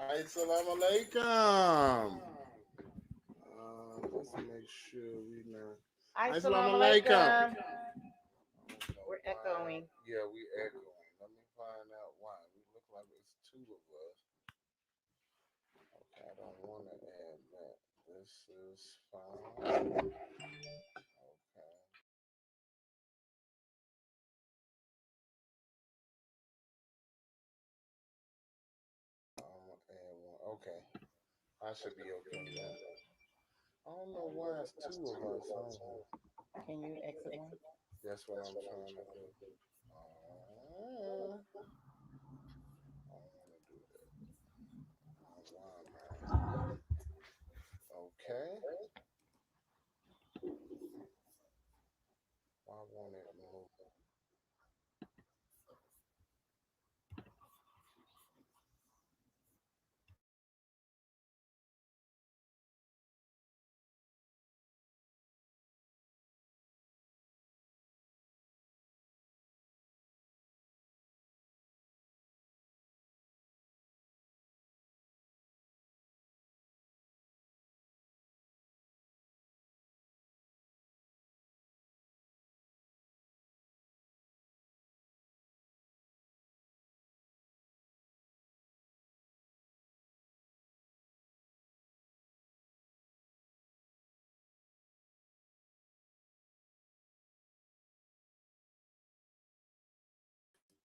Assalamu alaikum. Let's make sure we know. Assalamu Assalamu alaikum. alaikum. I don't know We're why. echoing. Yeah, we echoing. Let me find out why. We look like it's two of us. Okay, I don't want to add that. This is fine. Okay. I'm gonna add one. Okay, I should be okay now. I don't know why it's two of us on here. Can you exit one? That's what I'm trying to do. I don't want to do that. Why am I? Okay. Why won't it move?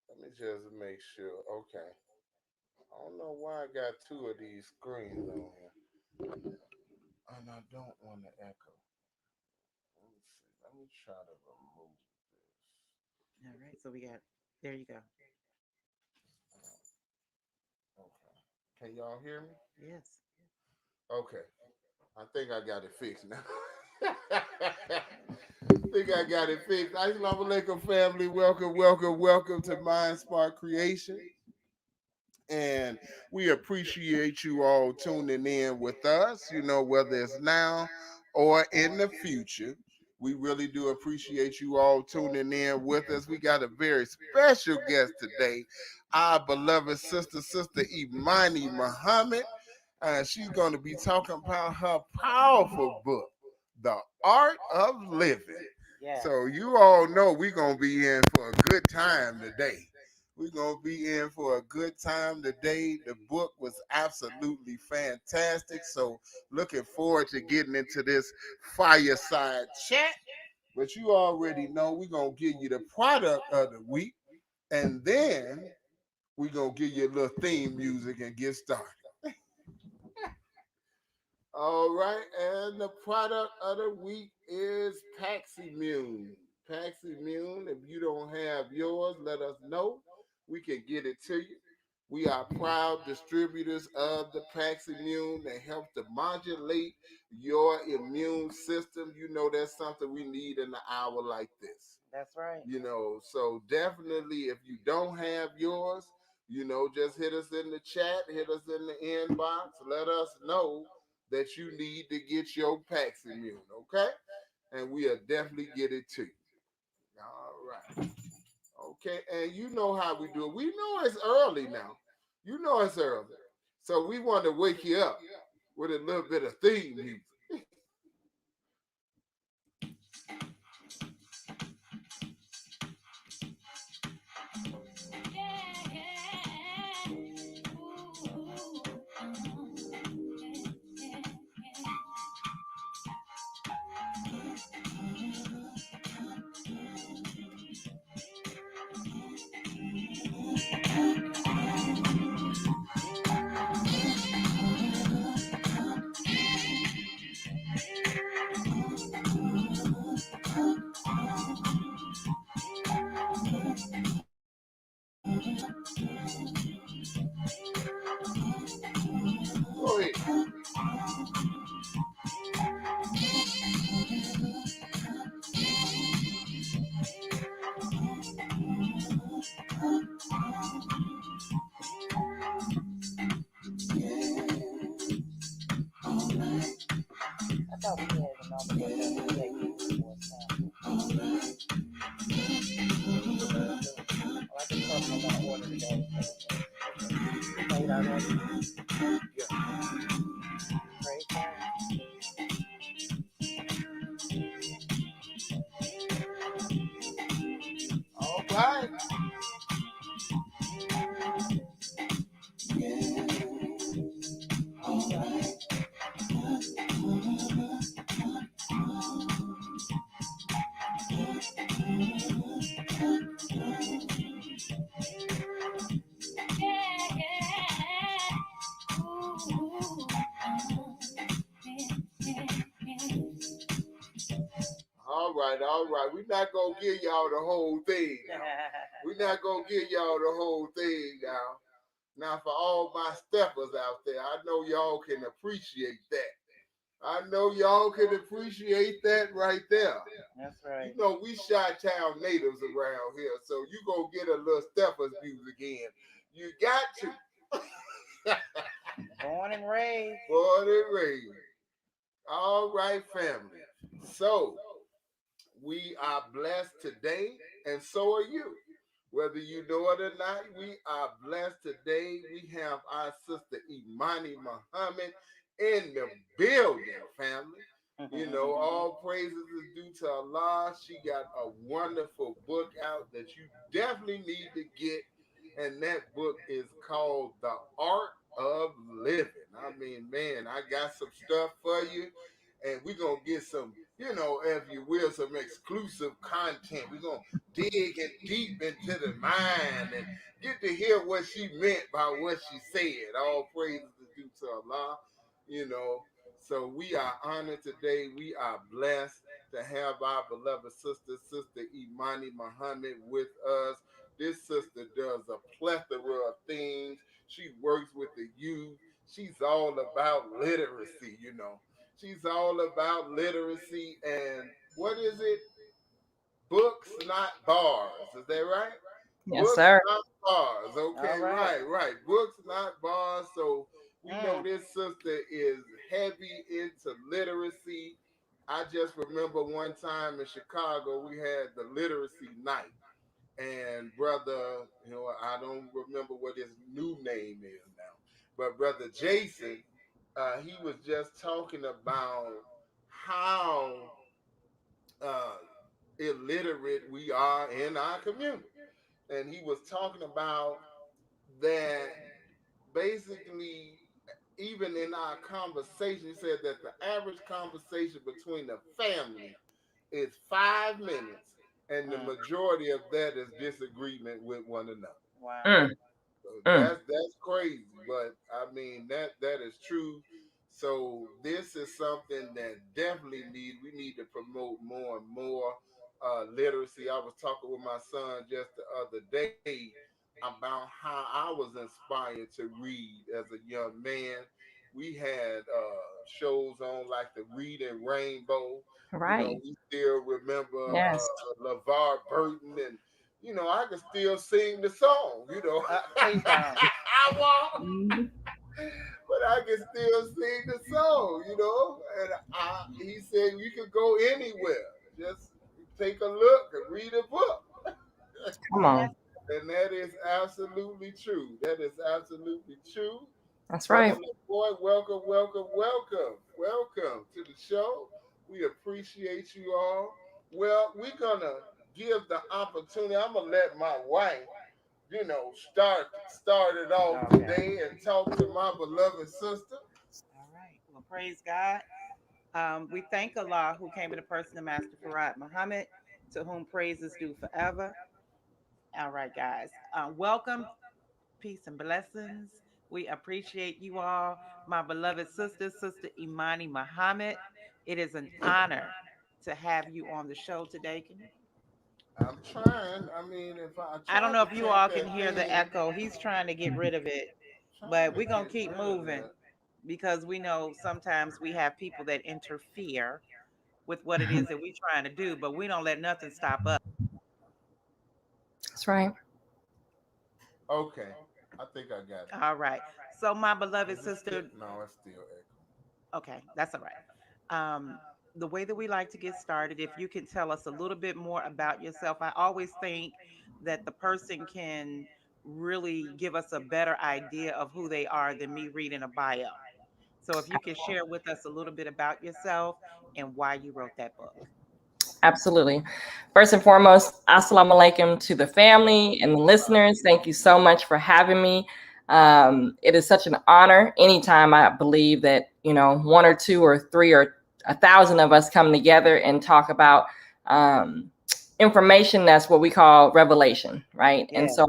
Let me just make sure. Okay. I don't know why I got two of these screens on here. And I don't want to echo. Let me see. Let me try to remove All right. So we got. There you go. this. Okay. Can y'all hear me? Yes. Okay. I think I got it fixed now. Think I got it fixed. Assalamu alaikum, family. Welcome, welcome, welcome to MindSparkCreations. And we appreciate you all tuning in with us, whether it's now or in the future. We really do appreciate you all tuning in with us. We got a very special guest today, our beloved sister Imani Muhammad. She's going to be talking about her powerful book, The Art of Living. Yes. So you all know we're going to be in for a good time today. We're going to be in for a good time today. The book was absolutely fantastic. So looking forward to getting into this fireside chat. But you already know we're going to give you the product of the week. And then we're going to give you a little theme music and get started. All right, and the product of the week is Paximune. Paximune, if you don't have yours, let us know. We can get it to you. We are proud distributors of the Paximune that helps to modulate your immune system. You know that's something we need in an hour like this. That's right. So definitely if you don't have yours, just hit us in the chat, hit us in the inbox, let us know that you need to get your Pax Immune, okay? And we'll definitely get it to you. All right. Okay, and you know how we do it. We know it's early now. You know it's early. So we want to wake you up with a little bit of theme music. Go ahead. I thought we had another way that we take for example. Oh, I just told them I'm gonna order today. You made already. Praise God. All right. All right, all right. We're not gonna give y'all the whole thing now. We're not gonna give y'all the whole thing now. Now, for all my steppers out there, I know y'all can appreciate that. I know y'all can appreciate that right there. That's You right. know, we Chi-Town natives around here, so you gonna get a little steppers music in. You got to. Born and raised. Born and raised. All right, family. So we are blessed today, and so are you. Whether you know it or not, we are blessed today. We have our sister Imani Muhammad in the building, family. You know, all praises is due to Allah. She got a wonderful book out that you definitely need to get, and that book is called The Art of Living. I mean, man, I got some stuff for you, and we're gonna get some, you know, if you will, some exclusive content. We're gonna dig in deep into the mind and get to hear what she meant by what she said. All praises is due to Allah, you know. So we are honored today. We are blessed to have our beloved sister, Sister Imani Muhammad, with us. This sister does a plethora of things. She works with the youth. She's all about literacy, you know. She's all about literacy and what is it? Books, not bars. Is that right? Yes, Books, sir. not bars. All Okay, right. right, right. Books, not bars. So we know Mm. this sister is heavy into literacy. I just remember one time in Chicago, we had the literacy night. And brother, you know, I don't remember what his new name is now, but brother Jason, he was just talking about how uh, illiterate we are in our community. And he was talking about that basically, even in our conversation, he said that the average conversation between the family is 5 minutes, and the Mm. majority of that is disagreement with one another. Wow. Mm, So mm. that's crazy, but I mean that is true. So this is something that definitely we need to promote more and more literacy. I was talking with my son just the other day about how I was inspired to read as a young man. We had shows on like the Reading Rainbow. You know, Right. we still remember Yes. LeVar Burton, and you know, I can still sing the song. You know, Please don't. I won't, Mhm. but I can still sing the song. You know, and he said you could go anywhere, just take a look and read a book. Come And that's on. And that is absolutely true. That is absolutely true. That's Brother right. LaBoy, welcome, welcome, welcome, welcome to the show. We appreciate you all. Well, we're gonna give the opportunity. I'm gonna let my wife, you know, start it off okay. today and talk to my beloved sister. All right. Well, praise God. We thank Allah who came in the person of Master Farad Muhammad, to whom praise is due forever. All right, guys. Welcome, peace and blessings. We appreciate you all, my beloved sister, Sister Imani Muhammad. It is an honor to have you on the show today. Can you? I'm trying. I mean, if I I don't tried know to if you tap all can that hear the thing, echo. He's trying to get rid of it, trying but to we're going get to keep rid of moving that. because we know sometimes we have people that interfere with what it is that we're trying to do, but we don't let nothing stop us. That's right. Okay, I think I got it. All right. So, my beloved Is it still? sister, No, it's still echoing. okay, that's all right. Um, the way that we like to get started, if you can tell us a little bit more about yourself, I always think that the person can really give us a better idea of who they are than me reading a bio. So if you can share with us a little bit about yourself and why you wrote that book. Absolutely. First and foremost, assalamu alaikum to the family and the listeners. Thank you so much for having me. It is such an honor anytime I believe that, one or two or three or 1,000 of us come together and talk about information that's what we call revelation, right? Yeah. And so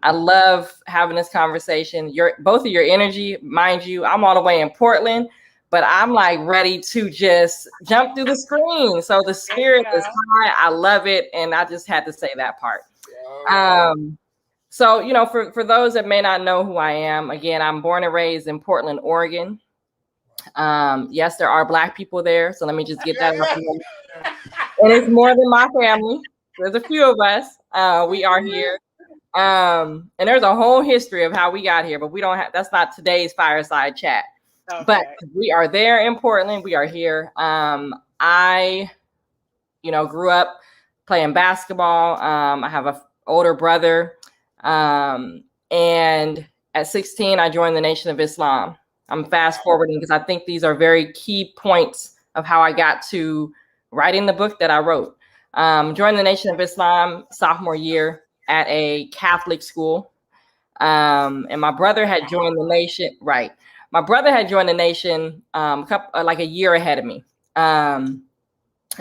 I love having this conversation. Both of your energy, mind you, I'm all the way in Portland, but I'm like ready to just jump through the screen. So the spirit is high. I love it. And I just had to say that part. So, for those that may not know who I am, again, I'm born and raised in Portland, Oregon. Yes, there are Black people there. So let me just get that out there. And it's more than my family. There's a few of us. We are here. And there's a whole history of how we got here, but that's not today's fireside chat. Okay. But we are there in Portland. We are here. I grew up playing basketball. I have an older brother. And at 16, I joined the Nation of Islam. I'm fast forwarding because I think these are very key points of how I got to writing the book that I wrote. Joined the Nation of Islam sophomore year at a Catholic school. And my brother had joined the nation. Right. My brother had joined the nation like a year ahead of me. And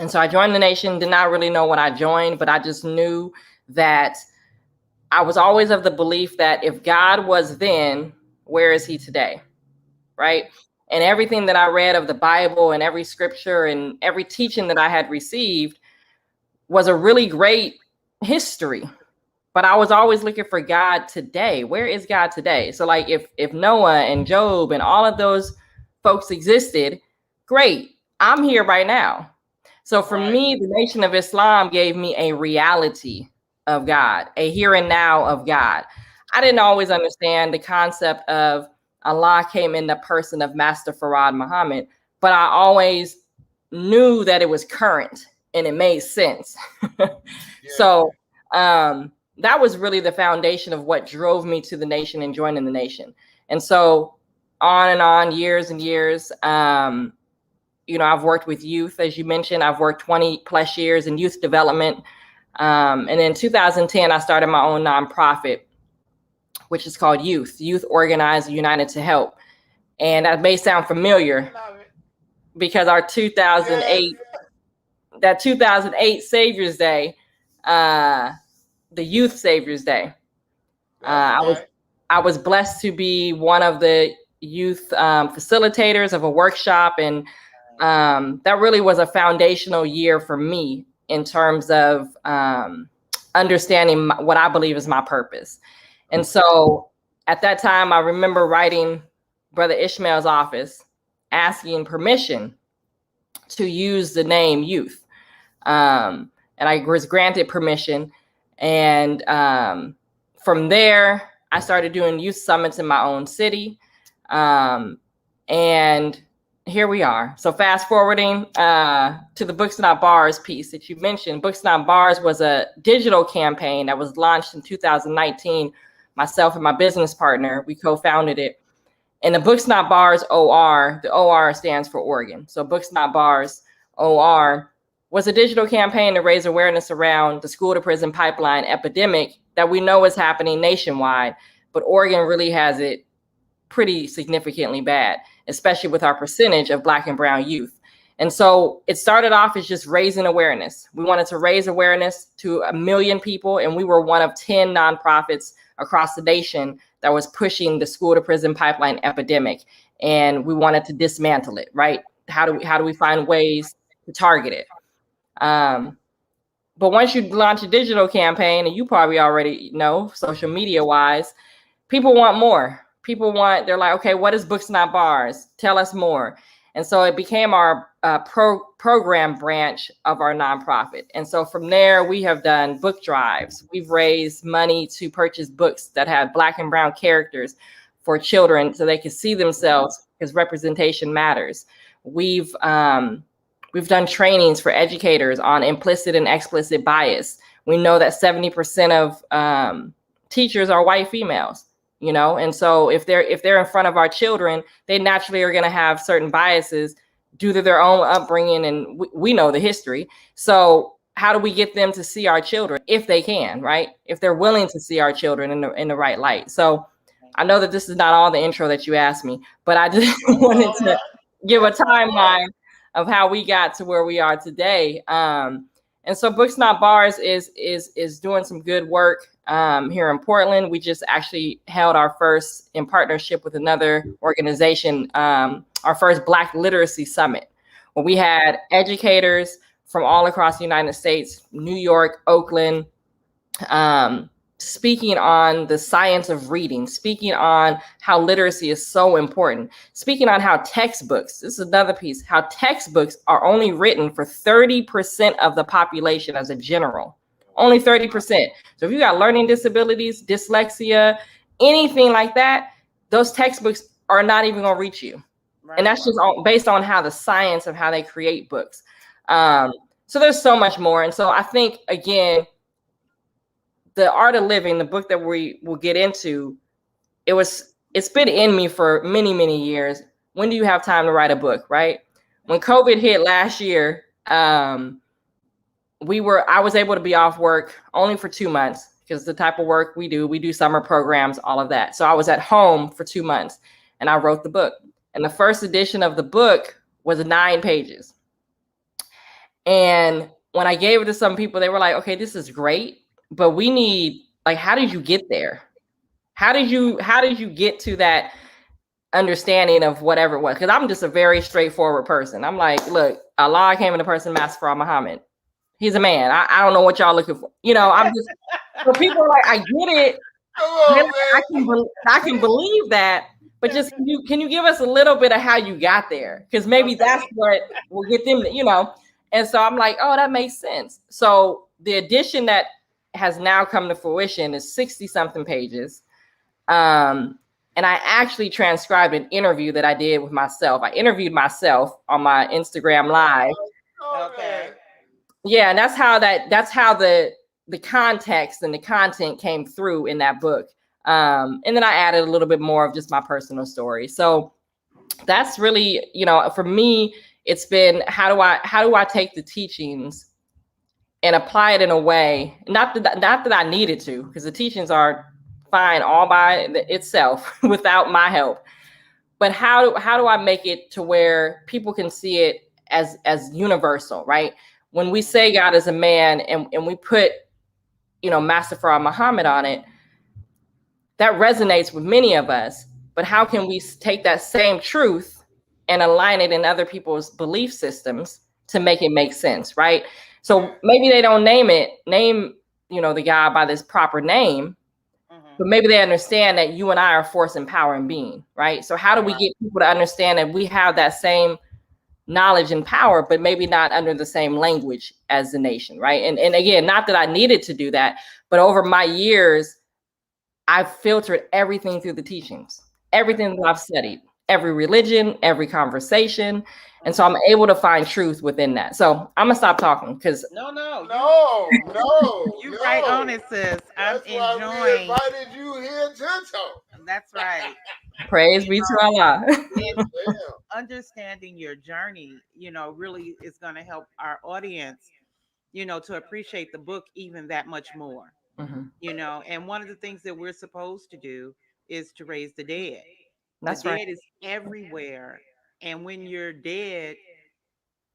so I joined the nation, did not really know what I joined, but I just knew that I was always of the belief that if God was then, where is he today? Right. And everything that I read of the Bible and every scripture and every teaching that I had received was a really great history. But I was always looking for God today. Where is God today? So like if Noah and Job and all of those folks existed, great. I'm here right now. So for me, the Nation of Islam gave me a reality of God, a here and now of God. I didn't always understand the concept of Allah came in the person of Master Farad Muhammad, but I always knew that it was current and it made sense. So that was really the foundation of what drove me to the nation and joining the nation. And so on and on, years and years, I've worked with youth, as you mentioned. I've worked 20 plus years in youth development. And in 2010, I started my own nonprofit, which is called Youth Organized United to Help. And that may sound familiar because our 2008 Savior's Day, the Youth Savior's Day. I was blessed to be one of the youth facilitators of a workshop, and that really was a foundational year for me in terms of understanding what I believe is my purpose. And so at that time, I remember writing Brother Ishmael's office, asking permission to use the name Youth. And I was granted permission. And from there, I started doing youth summits in my own city. And here we are. So fast forwarding to the Books Not Bars piece that you mentioned. Books Not Bars was a digital campaign that was launched in 2019. Myself and my business partner, we co-founded it. And the Books Not Bars OR, the OR stands for Oregon. So Books Not Bars OR was a digital campaign to raise awareness around the school to prison pipeline epidemic that we know is happening nationwide, but Oregon really has it pretty significantly bad, especially with our percentage of Black and brown youth. And so it started off as just raising awareness. We wanted to raise awareness to 1 million people, and we were one of 10 nonprofits across the nation that was pushing the school to prison pipeline epidemic. And we wanted to dismantle it, right? How do we find ways to target it? But once you launch a digital campaign, and you probably already know, social media wise, people want more. They're like, okay, what is Books Not Bars? Tell us more. And so it became our program branch of our nonprofit. And so from there, we have done book drives. We've raised money to purchase books that have Black and brown characters for children so they can see themselves, because representation matters. We've done trainings for educators on implicit and explicit bias. We know that 70% of teachers are white females, you know, and so if they're in front of our children, they naturally are going to have certain biases due to their own upbringing, and we know the history. So how do we get them to see our children, if they can, right? If they're willing to see our children in the right light. So I know that this is not all the intro that you asked me, but I just wanted to give a timeline of how we got to where we are today. And so Books Not Bars is doing some good work here in Portland. We just actually held our first, in partnership with another organization, our first Black Literacy Summit, where we had educators from all across the United States, New York, Oakland, speaking on the science of reading, speaking on how literacy is so important, speaking on how textbooks, this is another piece, how textbooks are only written for 30% of the population as a general, only 30%. So if you got learning disabilities, dyslexia, anything like that, those textbooks are not even going to reach you. Right. And that's just based on how the science of how they create books. So there's so much more. And so I think, again, The Art of Living, the book that we will get into, it's been in me for many, many years. When do you have time to write a book, right? When COVID hit last year, I was able to be off work only for 2 months, because the type of work we do summer programs, all of that. So I was at home for 2 months and I wrote the book. And the first edition of the book was 9 pages. And when I gave it to some people, they were like, okay, this is great, but we need, like, how did you get there? How did you get to that understanding of whatever it was? Because I'm just a very straightforward person. I'm like, look, Allah came in the person, Master Farah Muhammad. He's a man. I don't know what y'all looking for. You know, I'm just, so people are like, I get it. I can believe that, but just can you give us a little bit of how you got there? Because maybe that's what will get them, you know. And so I'm like, oh, that makes sense. So the edition that has now come to fruition is 60 something pages. And I actually transcribed an interview that I did with myself. I interviewed myself on my Instagram Live. Okay. Yeah, and that's how the context and the content came through in that book. And then I added a little bit more of just my personal story. So that's really, you know, for me, it's been how do I take the teachings and apply it in a way, not that I needed to, because the teachings are fine all by itself without my help. But how do I make it to where people can see it as universal, right? When we say God is a man and we put, you know, Master Farah Muhammad on it, that resonates with many of us. But how can we take that same truth and align it in other people's belief systems to make it make sense, right? So maybe they don't name, you know, the God by this proper name, but maybe they understand that you and I are force and power and being, right? So how do we get people to understand that we have that same knowledge and power, but maybe not under the same language as the nation, right? And again, not that I needed to do that, but over my years, I've filtered everything through the teachings, everything that I've studied, every religion, every conversation. And so I'm able to find truth within that. So I'm gonna stop talking because no, you right on it, sis. That's I'm why we enjoying. invited you here to talk. That's right. Praise be to Allah. Understanding your journey, you know, really is going to help our audience, you know, to appreciate the book even that much more. You know, and one of the things that we're supposed to do is to raise the dead. That's the right. dead is everywhere, and when you're dead,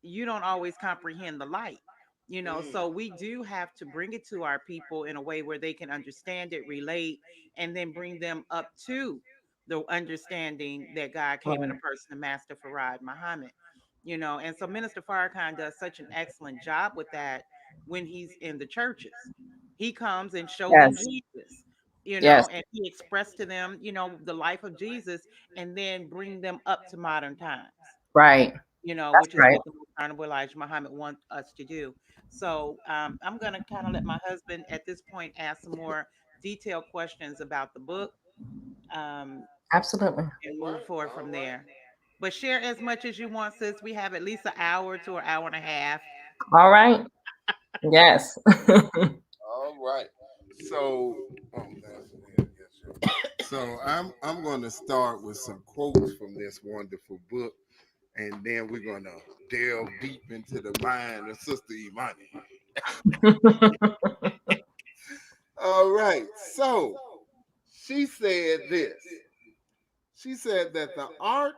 you don't always comprehend the light, you know. So we do have to bring it to our people in a way where they can understand it, relate, and then bring them up to the understanding that God came in a person, the Master Farad Muhammad, you know. And so Minister Farrakhan does such an excellent job with that. When he's in the churches, he comes and show them Jesus, you know, and he expressed to them, you know, the life of Jesus, and then bring them up to modern times, right? You know, That's which is what the Most Honorable Elijah Muhammad wants us to do. So I'm going to kind of let my husband at this point ask some more detailed questions about the book, Absolutely, and move forward from there. But share as much as you want, sis. We have at least an hour to an hour and a half. All right. Yes. All right. So So I'm going to start with some quotes from this wonderful book, and then we're going to delve deep into the mind of Sister Imani. All right. So she said this. She said that the art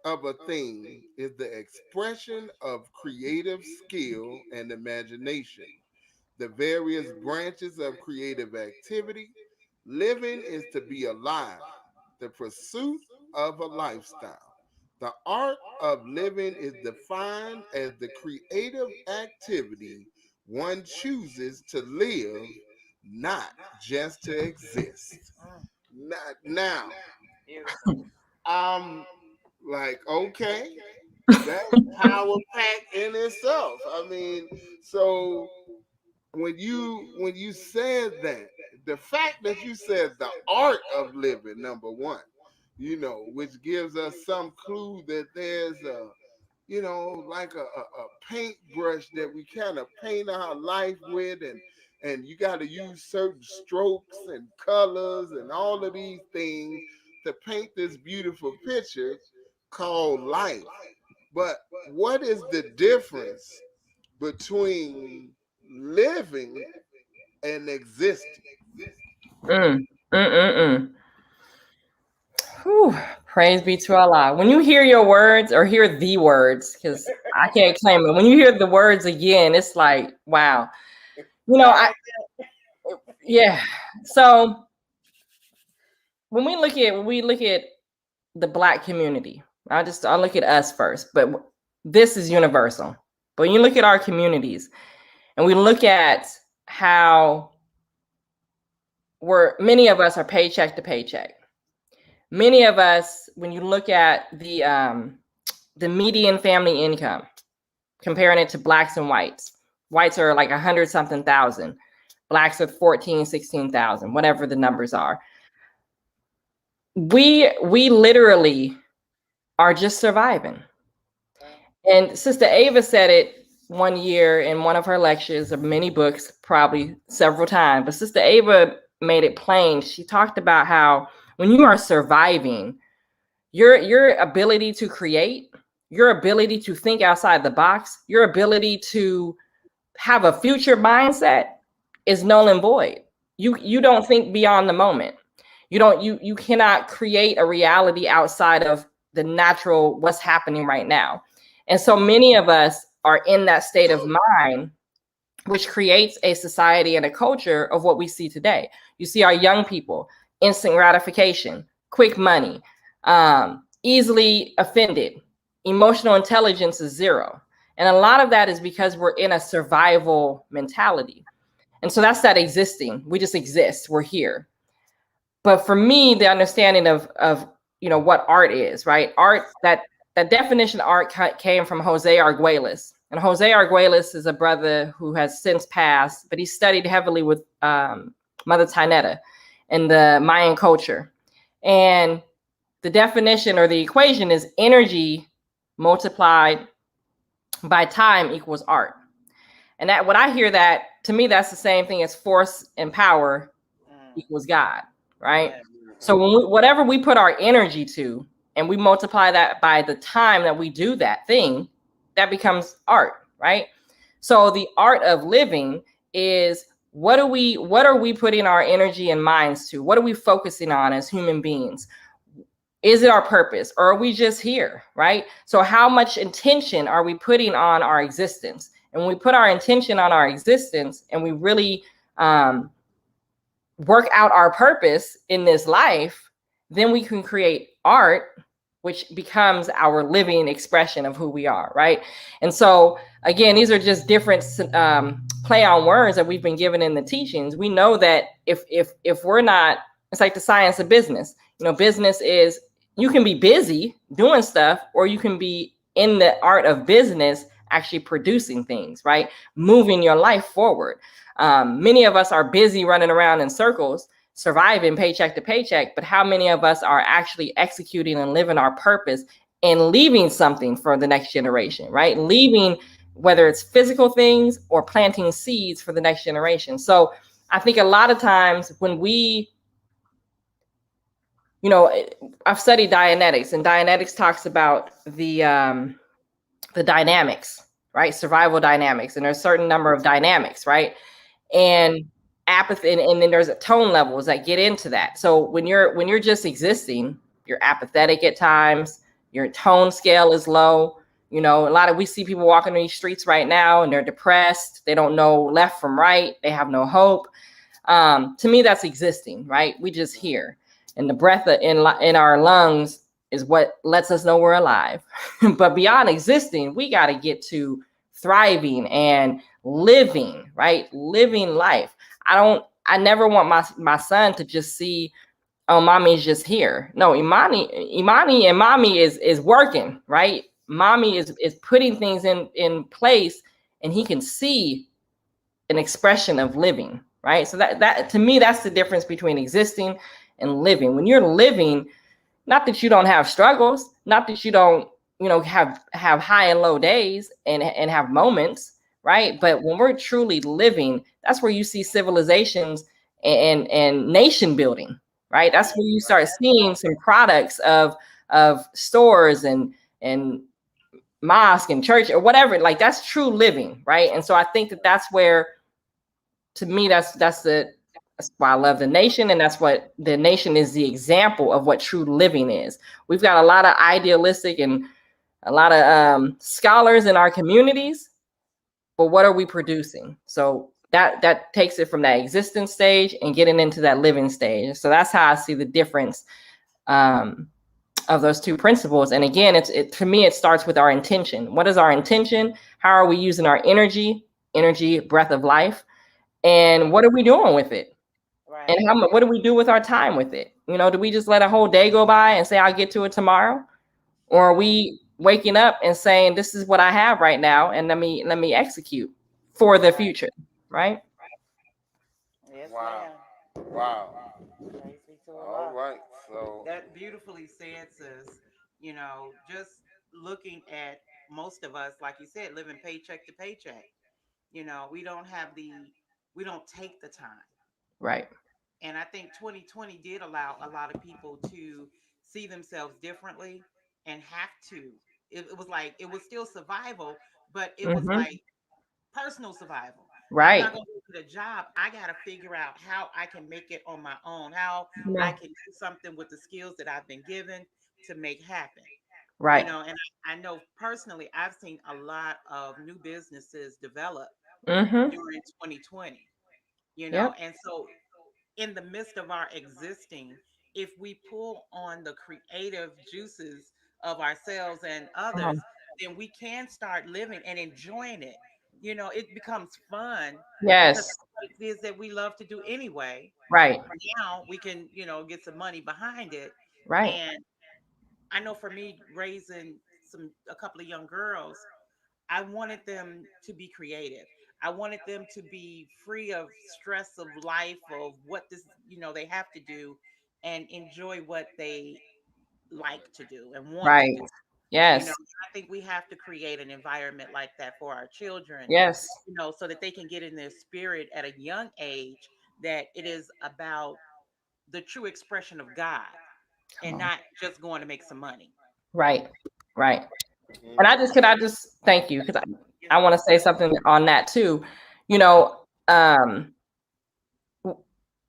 of a thing is the expression of creative skill and imagination, the various branches of creative activity. Living is to be alive, the pursuit of a lifestyle. The art of living is defined as the creative activity one chooses to live, not just to exist. Not now. I'm like, okay, that's power pack in itself. I mean, so when you said that, the fact that you said the art of living, number one, which gives us some clue that there's like a paintbrush that we kind of paint our life with, and you got to use certain strokes and colors and all of these things to paint this beautiful picture called life. But what is the difference between living and existing? Mm, mm, mm, mm. Whew, praise be to Allah. When you hear your words or hear the words, because I can't claim it. When you hear the words again, it's like, wow. Yeah. So when we look at the Black community, I'll look at us first, but this is universal. But when you look at our communities and we look at how many of us are paycheck to paycheck. Many of us, when you look at the median family income, comparing it to Blacks and whites are like 100 something thousand. Blacks are 14, 16,000, whatever the numbers are. We literally are just surviving. And Sister Ava said it one year in one of her lectures, of many books, probably several times. But Sister Ava made it plain. She talked about how when you are surviving, your ability to create, your ability to think outside the box, your ability to have a future mindset is null and void. You don't think beyond the moment. You cannot create a reality outside of the natural what's happening right now. And so many of us are in that state of mind, which creates a society and a culture of what we see today. You see our young people, instant gratification, quick money, easily offended, emotional intelligence is zero. And a lot of that is because we're in a survival mentality. And so that's that existing. We just exist. We're here. But for me, the understanding of what art is, right? Art, that definition of art came from Jose Arguelles. And Jose Arguelles is a brother who has since passed, but he studied heavily with Mother Taineta and the Mayan culture. And the definition or the equation is energy multiplied by time equals art. And that, when I hear that, to me, that's the same thing as force and power equals God, right? So whatever we put our energy to, and we multiply that by the time that we do that thing, that becomes art, right? So the art of living is what are we putting our energy and minds to? What are we focusing on as human beings? Is it our purpose, or are we just here, right? So how much intention are we putting on our existence? And when we put our intention on our existence and we really work out our purpose in this life, then we can create art, which becomes our living expression of who we are, right? And so, again, these are just different play on words that we've been given in the teachings. We know that if we're not, it's like the science of business. Business is, you can be busy doing stuff, or you can be in the art of business, actually producing things, right? Moving your life forward. Many of us are busy running around in circles, surviving paycheck to paycheck, but how many of us are actually executing and living our purpose and leaving something for the next generation, right? Leaving, whether it's physical things or planting seeds for the next generation. So I think a lot of times when we you know, I've studied Dianetics, and Dianetics talks about the dynamics, right? Survival dynamics, and there's a certain number of dynamics, right? And apathy, and then there's tone levels that get into that. So when you're just existing, you're apathetic at times. Your tone scale is low. You know, we see people walking these streets right now, and they're depressed. They don't know left from right. They have no hope. To me, that's existing, right? We just here, and the breath in our lungs is what lets us know we're alive. But beyond existing, we got to get to thriving and living, right? Living life. I never want my son to just see, oh, mommy's just here. No, Imani and mommy is working, right? Mommy is putting things in place, and he can see an expression of living, right? So that to me, that's the difference between existing and living. When you're living, not that you don't have struggles, not that you don't, have high and low days and have moments, right? But when we're truly living, that's where you see civilizations and nation building, right? That's where you start seeing some products of stores and mosque and church or whatever. Like, that's true living, right? And so I think that's where, to me, that's why I love the nation, and that's what the nation is, the example of what true living is. We've got a lot of idealistic and a lot of scholars in our communities, but what are we producing? So that takes it from that existence stage and getting into that living stage. So that's how I see the difference of those two principles. And again, to me, it starts with our intention. What is our intention? How are we using our energy, breath of life? And what are we doing with it? Right. And what do we do with our time with it? Do we just let a whole day go by and say, I'll get to it tomorrow? Or are we waking up and saying, this is what I have right now, and let me execute for the future, right? Yes, wow. ma'am. Wow. All right. So that beautifully said, sis. Just looking at most of us, like you said, living paycheck to paycheck. We don't take the time. Right. And I think 2020 did allow a lot of people to see themselves differently and have to. It was like, it was still survival, but it was like personal survival. I'm Right. not going to get a job. I got to figure out how I can make it on my own, how I can do something with the skills that I've been given to make happen. Right. And I know personally, I've seen a lot of new businesses develop during 2020, Yep. and so in the midst of our existing, if we pull on the creative juices of ourselves and others, then we can start living and enjoying it. It becomes fun because Yes. it is that we love to do anyway. Right. Now we can, get some money behind it. Right. And I know for me, raising a couple of young girls, I wanted them to be creative. I wanted them to be free of stress of life, of what they have to do, and enjoy what they like to do and want to Right. do. Yes. I think we have to create an environment like that for our children, Yes. so that they can get in their spirit at a young age that it is about the true expression of God and not just going to make some money. Right. Right. And could I just thank you, because I want to say something on that too.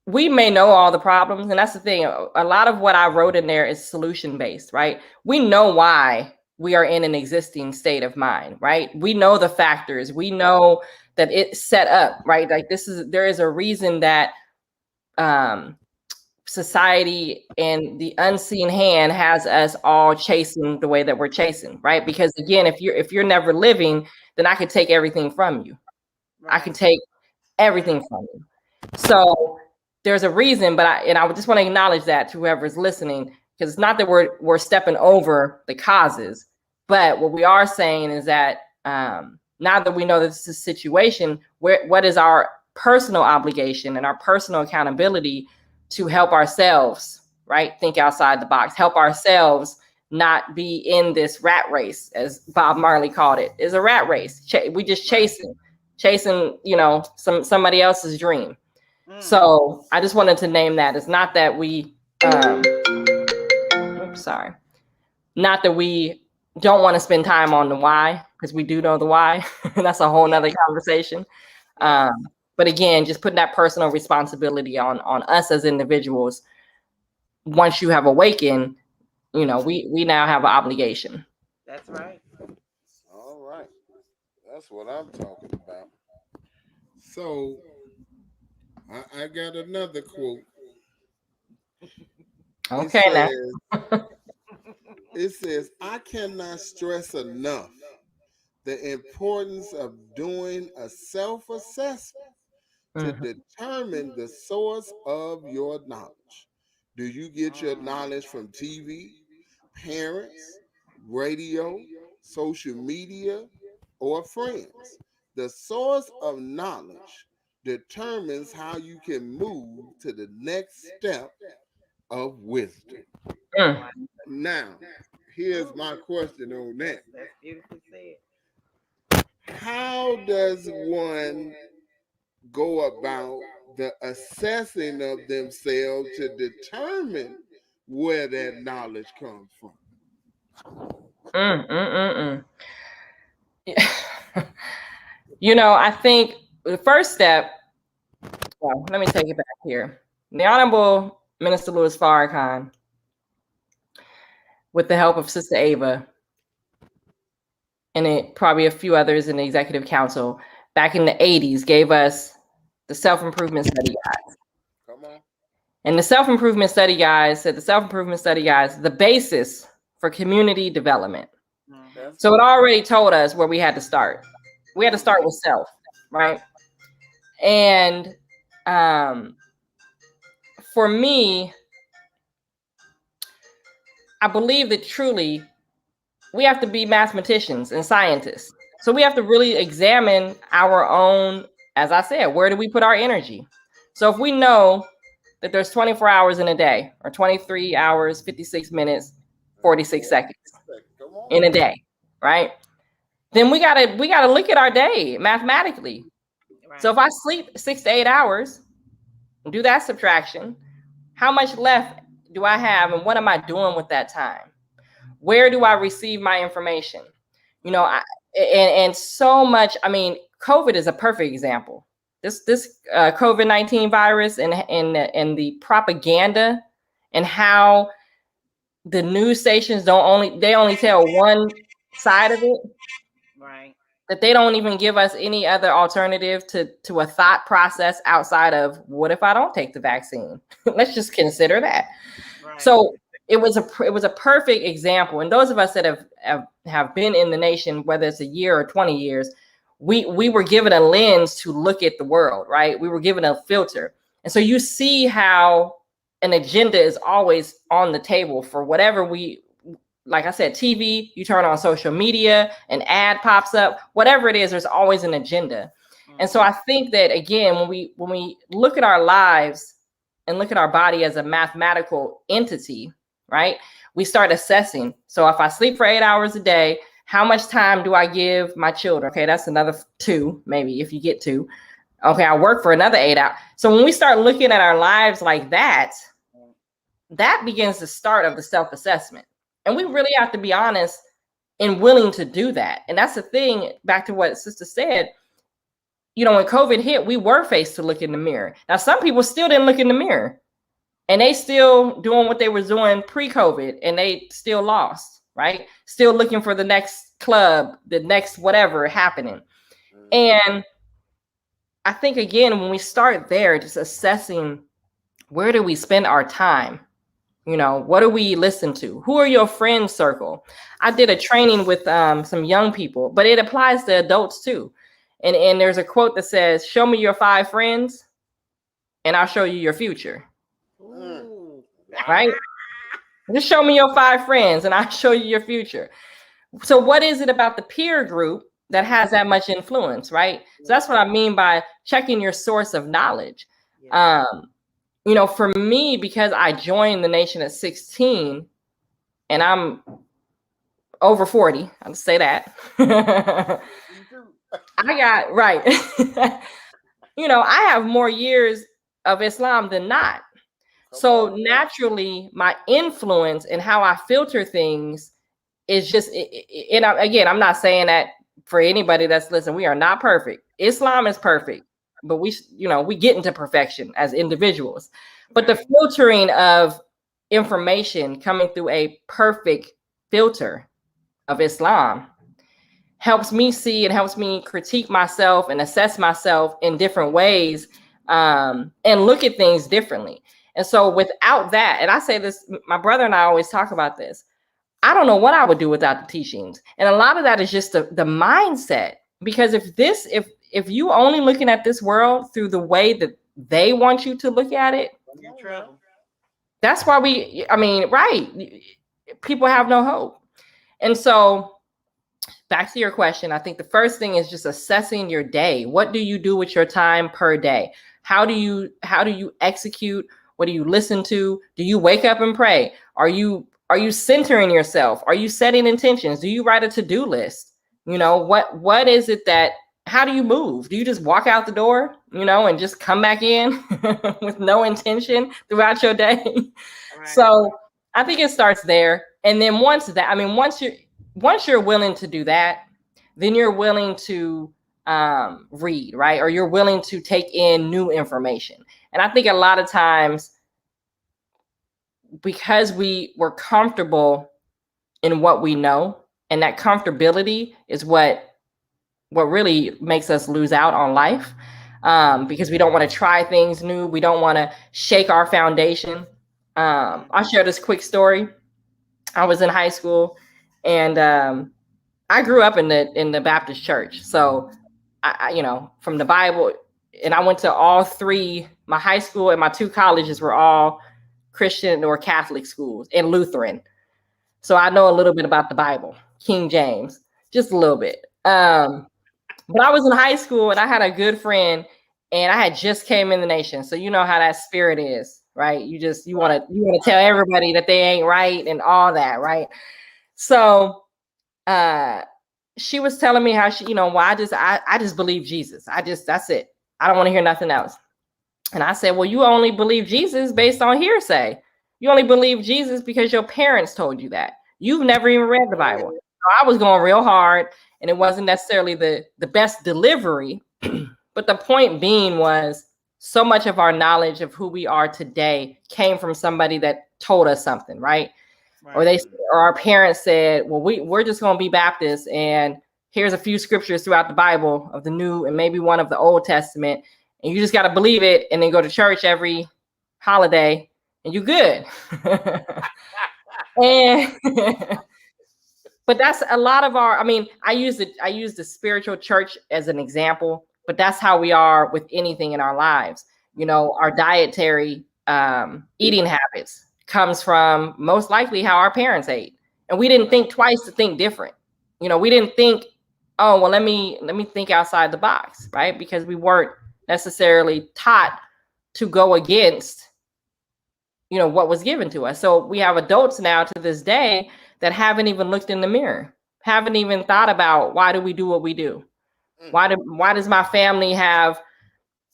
We may know all the problems, and that's the thing. A lot of what I wrote in there is solution based, right? We know why we are in an existing state of mind, right? We know the factors. We know that it's set up, right? Like there is a reason that society and the unseen hand has us all chasing the way that we're chasing, right? Because again, if you're never living, then I can take everything from you. Right. I can take everything from you. So there's a reason, but I just want to acknowledge that to whoever's listening, because it's not that we're stepping over the causes, but what we are saying is that now that we know this is a situation, what is our personal obligation and our personal accountability to help ourselves, right? Think outside the box, help ourselves not be in this rat race, as Bob Marley called it. Is a rat race. We just chasing, somebody else's dream. So I just wanted to name that. It's not that we sorry. Not that we don't want to spend time on the why, because we do know the why. That's a whole nother conversation. But again, just putting that personal responsibility on us as individuals. Once you have awakened, you know, we now have an obligation. That's right. All right. That's what I'm talking about. So I got another quote. Okay, now. It says, I cannot stress enough the importance of doing a self-assessment to determine the source of your knowledge. Do you get your knowledge from TV, parents, radio, social media, or friends? The source of knowledge determines how you can move to the next step of wisdom. Now, here's my question on that. That's beautifully said. How does one go about the assessing of themselves to determine where that knowledge comes from? You know, I think the first step, well, let me take it back here. The Honorable Minister Louis Farrakhan, with the help of Sister Ava, and probably a few others in the Executive Council, back in the 80s, gave us the Self-Improvement Study Guides. Come on. And the Self-Improvement Study Guides said the basis for community development. So it already told us where we had to start. We had to start with self, right? And for me, I believe that truly we have to be mathematicians and scientists. So we have to really examine our own, as I said, where do we put our energy? So if we know that there's 24 hours in a day, or 23 hours, 56 minutes, 46 seconds in a day, right? Then we gotta look at our day mathematically. Right. So if I sleep 6 to 8 hours, do that subtraction, how much left do I have, and what am I doing with that time? Where do I receive my information? You know, and so much. I mean, COVID is a perfect example. This COVID-19 virus and the propaganda and how the news stations only tell one side of it. Right. That they don't even give us any other alternative to a thought process outside of, what if I don't take the vaccine? Let's just consider that. Right. So it was a perfect example. And those of us that have been in the nation, whether it's a year or 20 years, we were given a lens to look at the world, right? We were given a filter. And so you see how an agenda is always on the table for whatever like I said, TV, you turn on social media, an ad pops up, whatever it is, there's always an agenda. And so I think that, again, when we look at our lives and look at our body as a mathematical entity, right, we start assessing. So if I sleep for 8 hours a day, how much time do I give my children? Okay, that's another 2, maybe, if you get 2. Okay, I work for another 8 hours. So when we start looking at our lives like that, that begins the start of the self-assessment. And we really have to be honest and willing to do that. And that's the thing, back to what Sister said, you know, when COVID hit, we were faced to look in the mirror. Now, some people still didn't look in the mirror, and they still doing what they were doing pre-COVID, and they still lost, right? Still looking for the next club, the next whatever happening. And I think, again, when we start there, just assessing, where do we spend our time? You know, what do we listen to? Who are your friend circle? I did a training with some young people, but it applies to adults too. And there's a quote that says, show me your 5 friends and I'll show you your future. Ooh. Right? Just show me your 5 friends and I'll show you your future. So what is it about the peer group that has that much influence, right? So that's what I mean by checking your source of knowledge. You know, for me, because I joined the nation at 16 and I'm over 40, I'll say that. I got, right. You know, I have more years of Islam than not. So naturally, my influence and how I filter things is just, and again, I'm not saying that for anybody that's listening. We are not perfect. Islam is perfect, but we get into perfection as individuals. But the filtering of information coming through a perfect filter of Islam helps me see and helps me critique myself and assess myself in different ways, and look at things differently. And so without that, and I say this, my brother and I always talk about this, I don't know what I would do without the teachings. And a lot of that is just the mindset. Because if you only looking at this world through the way that they want you to look at it, that's why people have no hope. And so back to your question, I think the first thing is just assessing your day. What do you do with your time per day? How do you execute? What do you listen to? Do you wake up and pray? Are you centering yourself? Are you setting intentions? Do you write a to-do list? What is it how do you move? Do you just walk out the door, and just come back in with no intention throughout your day? Right. So I think it starts there. And then once you're willing to do that, then you're willing to read, right? Or you're willing to take in new information. And I think a lot of times, because we're comfortable in what we know, and that comfortability is what really makes us lose out on life, because we don't want to try things new. We don't want to shake our foundation. I'll share this quick story. I was in high school, and I grew up in the Baptist church. So I from the Bible, and I went to all three. My high school and my two colleges were all Christian or Catholic schools and Lutheran. So I know a little bit about the Bible, King James, just a little bit. But I was in high school, and I had a good friend, and I had just came in the nation. So you know how that spirit is, right? You want to tell everybody that they ain't right and all that, right? So she was telling me how she, well, I just believe Jesus. That's it. I don't want to hear nothing else. And I said, well, you only believe Jesus based on hearsay. You only believe Jesus because your parents told you that. You've never even read the Bible. So I was going real hard, and it wasn't necessarily the best delivery. But the point being was, so much of our knowledge of who we are today came from somebody that told us something, right? Or our parents said, well, we're just going to be Baptist, and here's a few scriptures throughout the Bible of the New and maybe one of the Old Testament. And you just got to believe it, and then go to church every holiday, and you're good. And but that's a lot of our. I use the spiritual church as an example, but that's how we are with anything in our lives. Our dietary eating habits comes from most likely how our parents ate, and we didn't think twice to think different. We didn't think, oh well, let me think outside the box, right? Because we weren't necessarily taught to go against what was given to us. So we have adults now to this day that haven't even looked in the mirror, haven't even thought about, why do we do what we do? Why does my family have,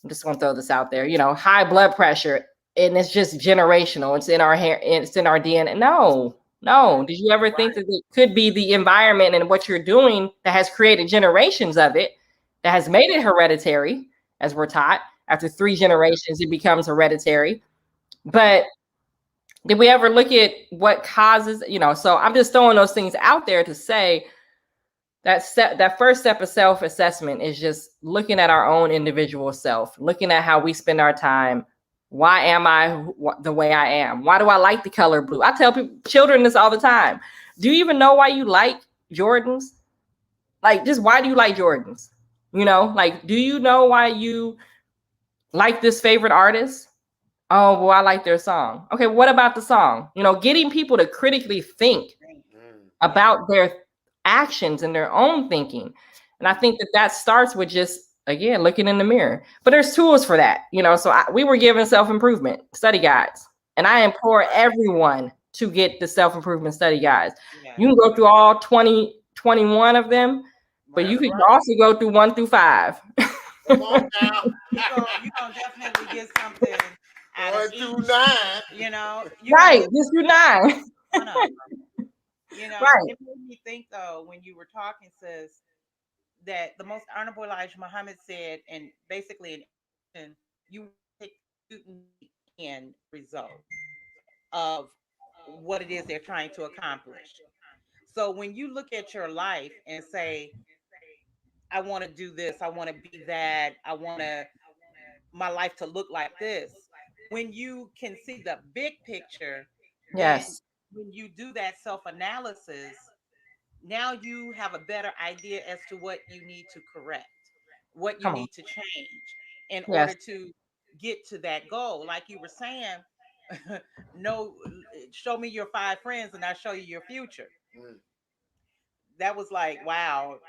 I'm just going to throw this out there, high blood pressure, and it's just generational. It's in our hair, it's in our DNA. No. Did you ever think that it could be the environment and what you're doing that has created generations of it, that has made it hereditary? As we're taught, after 3 generations, it becomes hereditary. But did we ever look at what causes, so I'm just throwing those things out there to say that first step of self-assessment is just looking at our own individual self, looking at how we spend our time. Why am I the way I am? Why do I like the color blue? I tell children this all the time. Do you even know why you like Jordans? Like, just why do you like Jordans? Do you know why you like this favorite artist? Oh, well, I like their song. Okay, what about the song? Getting people to critically think about their actions and their own thinking. And I think that starts with just, again, looking in the mirror. But there's tools for that, So we were given self-improvement study guides. And I implore everyone to get the self-improvement study guides. Yeah. You can go through all 21 of them. But you could also go through 1 through 5. Come on now. You're gonna definitely get something out of 1 each. through 9. You got to Right. get Just do 9. one of them. Right. It made me think though when you were talking, sis, that the most honorable Elijah Muhammad said, and basically in action, you take student end result of what it is they're trying to accomplish. So when you look at your life and say, I want to do this, I want to be that, I want my life to look like this. When you can see the big picture, then Yes. when you do that self analysis, now you have a better idea as to what you need to correct, what you Come on. need to change in order Yes. to get to that goal. Like you were saying, no, show me your 5 friends and I'll show you your future. That was like, wow.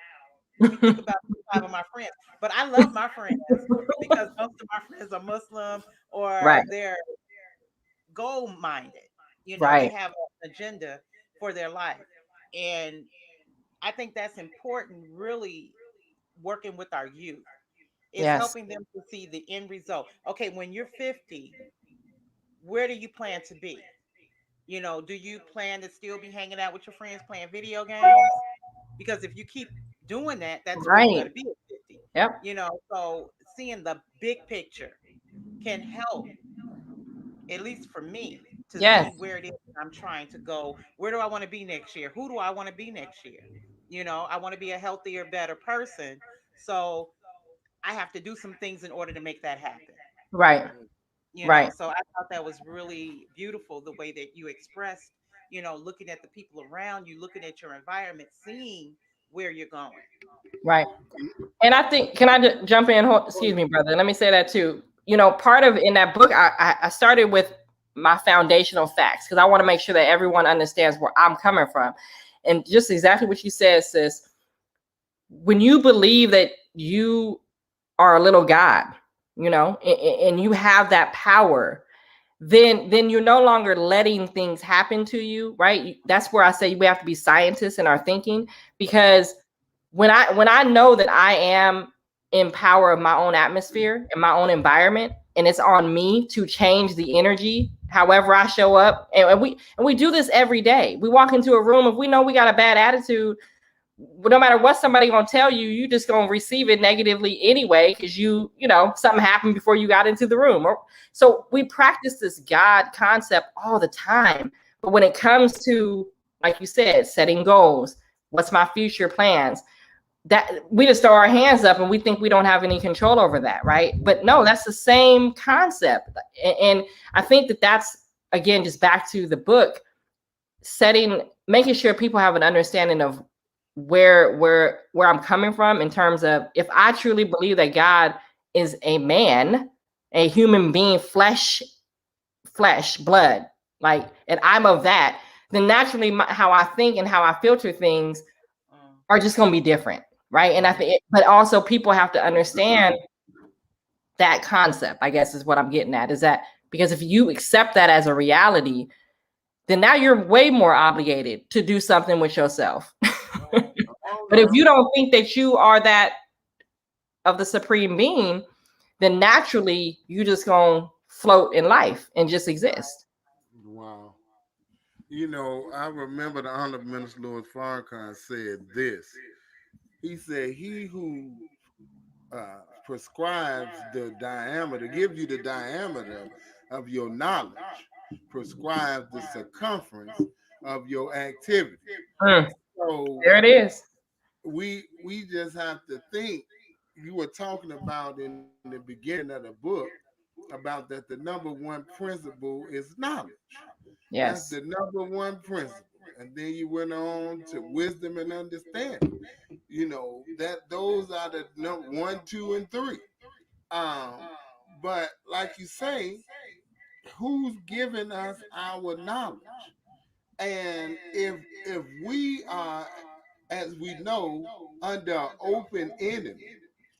Let me think about 5 of my friends. But I love my friends because most of my friends are Muslim or Right. they're goal minded. They Right. have an agenda for their life. And I think that's important, really working with our youth is Yes. helping them to see the end result. Okay, when you're 50, where do you plan to be? Do you plan to still be hanging out with your friends playing video games? Because if you keep doing that, that's where you're going Right. to be at 50. Yep. So seeing the big picture can help, at least for me, to see Yes. where it is that I'm trying to go. Where do I want to be next year? Who do I want to be next year? I want to be a healthier, better person. So I have to do some things in order to make that happen. Right. Right. So I thought that was really beautiful the way that you expressed, looking at the people around you, looking at your environment, seeing where you're going. Right. And I think, can I jump in? Excuse me, brother. Let me say that too. Part of in that book, I started with my foundational facts because I want to make sure that everyone understands where I'm coming from. And just exactly what you said, sis. When you believe that you are a little God, and you have that power, then you're no longer letting things happen to you, right? That's where I say we have to be scientists in our thinking, because when I know that I am in power of my own atmosphere and my own environment, and it's on me to change the energy however I show up, and we do this every day. We walk into a room, if we know we got a bad attitude, no matter what somebody gonna tell you, you just gonna receive it negatively anyway, because something happened before you got into the room. So we practice this God concept all the time, but when it comes to, like you said, setting goals, what's my future plans, that we just throw our hands up and we think we don't have any control over that, right? But no, that's the same concept. And I think that's, again, just back to the book, making sure people have an understanding of where I'm coming from, in terms of, if I truly believe that God is a man, a human being, flesh, blood, like, and I'm of that, then naturally how I think and how I filter things are just going to be different, right? And I think, but also people have to understand that concept, I guess, is what I'm getting at, is that because if you accept that as a reality, then now you're way more obligated to do something with yourself. But if you don't think that you are that of the supreme being, then naturally you just gonna float in life and just exist. Wow. I remember the Honorable Minister Louis Farrakhan said this. He said, he who prescribes the diameter, gives you the diameter of your knowledge, prescribes the circumference of your activity. So There it is. we just have to think. You were talking about in the beginning of the book about that the number one principle is knowledge. That's Yes. the number one principle. And then you went on to wisdom and understanding. That those are the number 1, 2, and 3. Um, but like you say, who's giving us our knowledge? And if we are, as we know, under open enemy,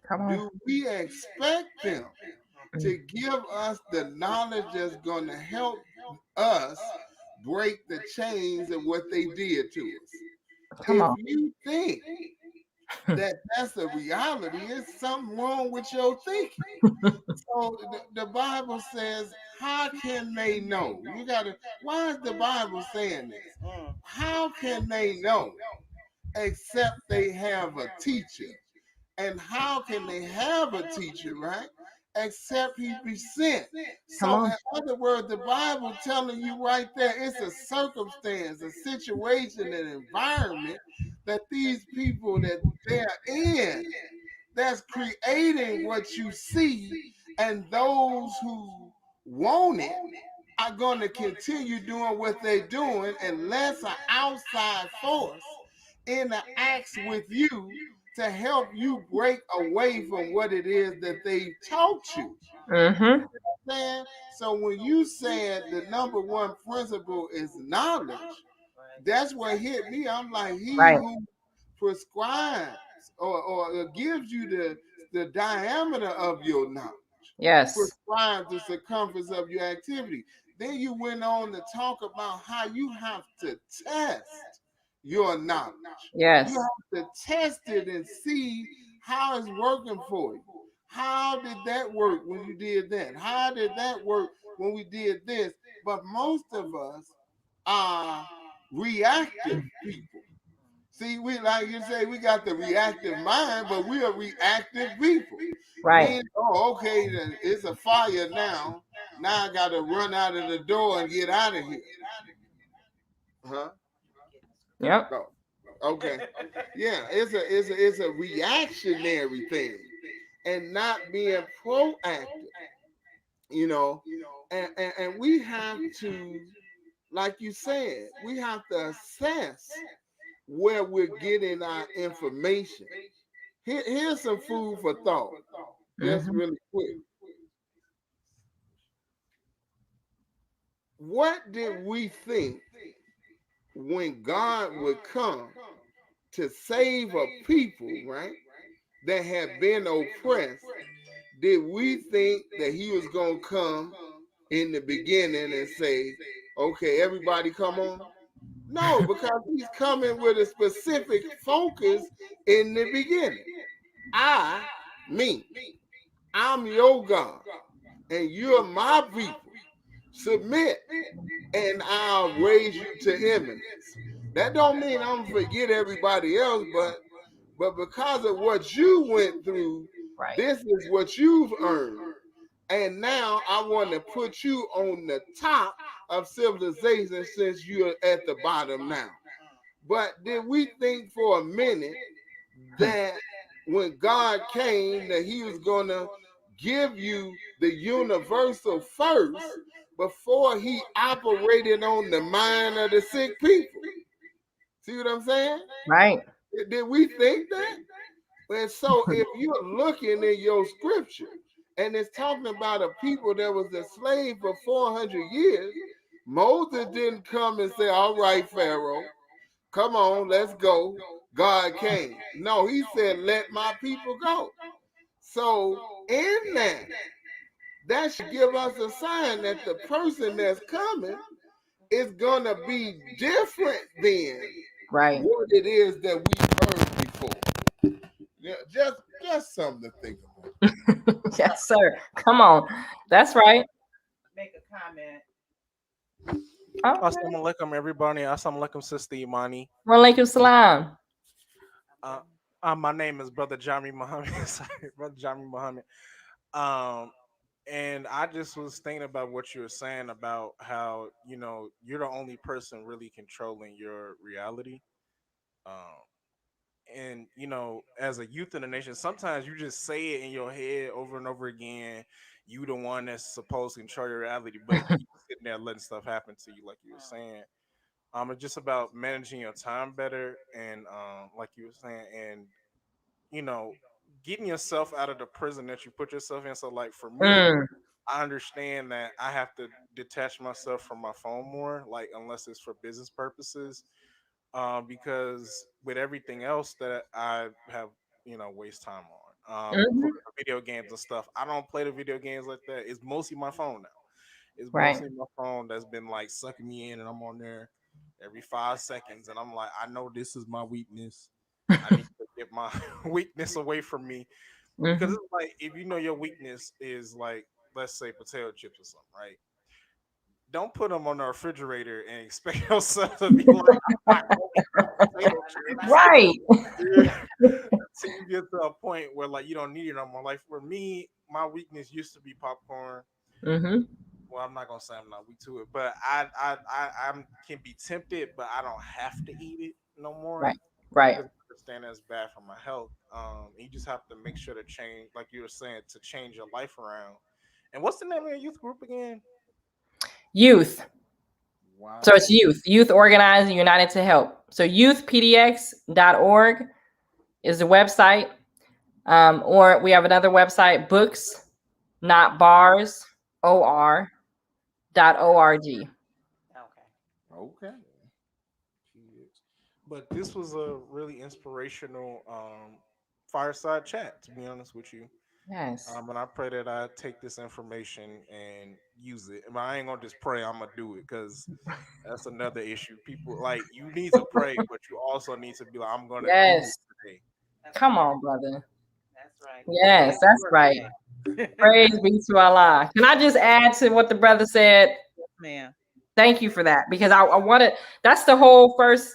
Come on. do we expect them to give us the knowledge that's going to help us break the chains of what they did to us? Come If on. you think that that's a reality, it's something wrong with your thinking. So the Bible says, how can they know? You gotta. Why is the Bible saying this? How can they know except they have a teacher? And how can they have a teacher, right? Except he be sent. Come So, on. in other words, the Bible telling you right there, it's a circumstance, a situation, an environment that these people that they're in that's creating what you see, and those who want it are going to continue doing what they're doing unless an outside force interacts with you to help you break away from what it is that they taught you. Mm-hmm. Man, so when you said the number one principle is knowledge, that's what hit me. I'm like, he Right. who prescribes or gives you the diameter of your knowledge Yes. prescribes the circumference of your activity. Then you went on to talk about how you have to test your knowledge. Yes. You have to test it and see how it's working for you. How did that work when you did that? How did that work when we did this? But most of us are reactive people. See, we like you say, we got the reactive mind, but we are reactive people. Right. Meaning, oh, okay, it's a fire now. Now I got to run out of the door and get out of here. Huh? Yep. No. Okay. Yeah, it's a reactionary thing, and not being proactive. You know, and we have to, like you said, we have to assess where we're getting our information. Here's some food for thought, just Mm-hmm. really quick. What did we think when God would come to save a people, right, that had been oppressed? Did we think that he was going to come in the beginning and say, okay, everybody come on? No, because he's coming with a specific focus in the beginning. I, me, I'm your God, and you're my people. Submit, and I'll raise you to eminence. That don't mean I'm gonna forget everybody else, but because of what you went through, Right. this is what you've earned. And now I want to put you on the top of civilization since you're at the bottom now. But did we think for a minute that when God came that he was going to give you the universal first before he operated on the mind of the sick people? See what I'm saying? Right. Did we think that? And so if you're looking in your scripture and it's talking about a people that was a slave for 400 years, Moses didn't come and say, all right, Pharaoh, come on, let's go. God came. No, he said, let my people go. So in that should give us a sign that the person that's coming is going to be different than Right. what it is that we've heard before. Yeah, just something to think about. Yes, sir. Come on. That's right. Make a comment. Okay. Assalamu alaikum, everybody. Assalamu alaikum, Sister Imani. Walaikum salam. Uh, my name is Brother Jami Muhammad. Sorry, Brother Jami Muhammad. Um, and I just was thinking about what you were saying about how you're the only person really controlling your reality. Um, and as a youth in the nation, sometimes you just say it in your head over and over again. You the one that's supposed to control your reality, but you sitting there letting stuff happen to you, like you were saying. It's just about managing your time better, and like you were saying, and you know, getting yourself out of the prison that you put yourself in. So, like for me, Mm, I understand that I have to detach myself from my phone more, like unless it's for business purposes, because with everything else that I have, waste time on. mhm. Video games and stuff. I don't play the video games like that. It's mostly my phone now. It's Right. mostly my phone that's been like sucking me in, and I'm on there every 5 seconds, and I'm like, I know this is my weakness. I need to get my weakness away from me because Hmm. it's like if you know your weakness is like, let's say potato chips or something, right? don't put them on the refrigerator and expect yourself to be like hot potato chips. Right. Until you get to a point where like you don't need it no more. Like for me, my weakness used to be popcorn. Mm-hmm. Well, I'm not gonna say I'm not weak to it, but I can be tempted, but I don't have to eat it no more Right. Right. because I understand that's bad for my health. And you just have to make sure to change, like you were saying, to change your life around. And what's the name of your youth group again? Youth. So Wow. it's youth organized and united to help. So youthpdx.org is the website. Or we have another website, books, not bars, or.org. Okay. Okay. Kids. But this was a really inspirational fireside chat, to be honest with you. Yes. And I pray that I take this information and use it. But I ain't gonna just pray; I'm gonna do it because that's another issue. People like you need to pray, but you also need to be like, I'm gonna do Yes. it today. That's Come right. on, brother. That's right. Put it Yes, into that's work right. today. Praise be to Allah. Can I just add to what the brother said? Man. Thank you for that because I want to. That's the whole first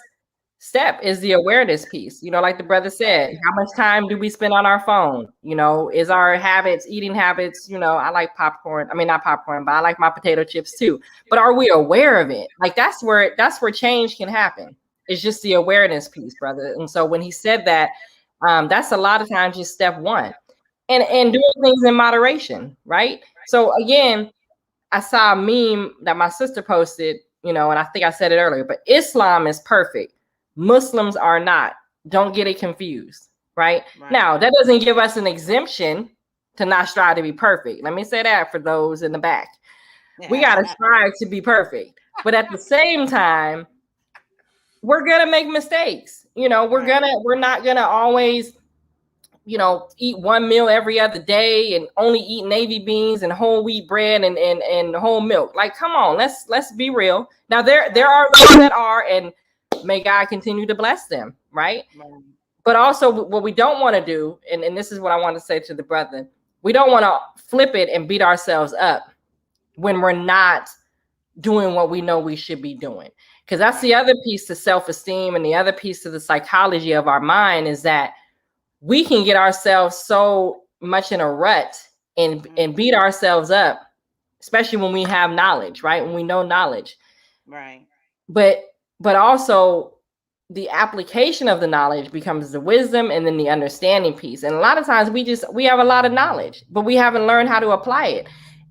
step is the awareness piece. Like the brother said, how much time do we spend on our phone? Is our habits, eating habits? I like popcorn. I mean, not popcorn, but I like my potato chips too. But are we aware of it? Like that's where change can happen. It's just the awareness piece, brother. And so when he said that, that's a lot of times just step one, and doing things in moderation, right? So again, I saw a meme that my sister posted, and I think I said it earlier, but Islam is perfect. Muslims are not. Don't get it confused, right? Right. Now, that doesn't give us an exemption to not strive to be perfect. Let me say that for those in the back. We got to strive to be perfect. But at the same time, we're going to make mistakes. Right. We're not going to always eat one meal every other day and only eat navy beans and whole wheat bread and whole milk. Like, come on, let's be real. Now there are those that are, and may God continue to bless them, right? Right. But also what we don't want to do, and this is what I want to say to the brother, we don't want to flip it and beat ourselves up when we're not doing what we know we should be doing. Because that's the other piece to self-esteem, and the other piece to the psychology of our mind is that we can get ourselves so much in a rut and beat ourselves up, especially when we have knowledge, right? When we know knowledge. Right. But also the application of the knowledge becomes the wisdom and then the understanding piece. And a lot of times we have a lot of knowledge, but we haven't learned how to apply it.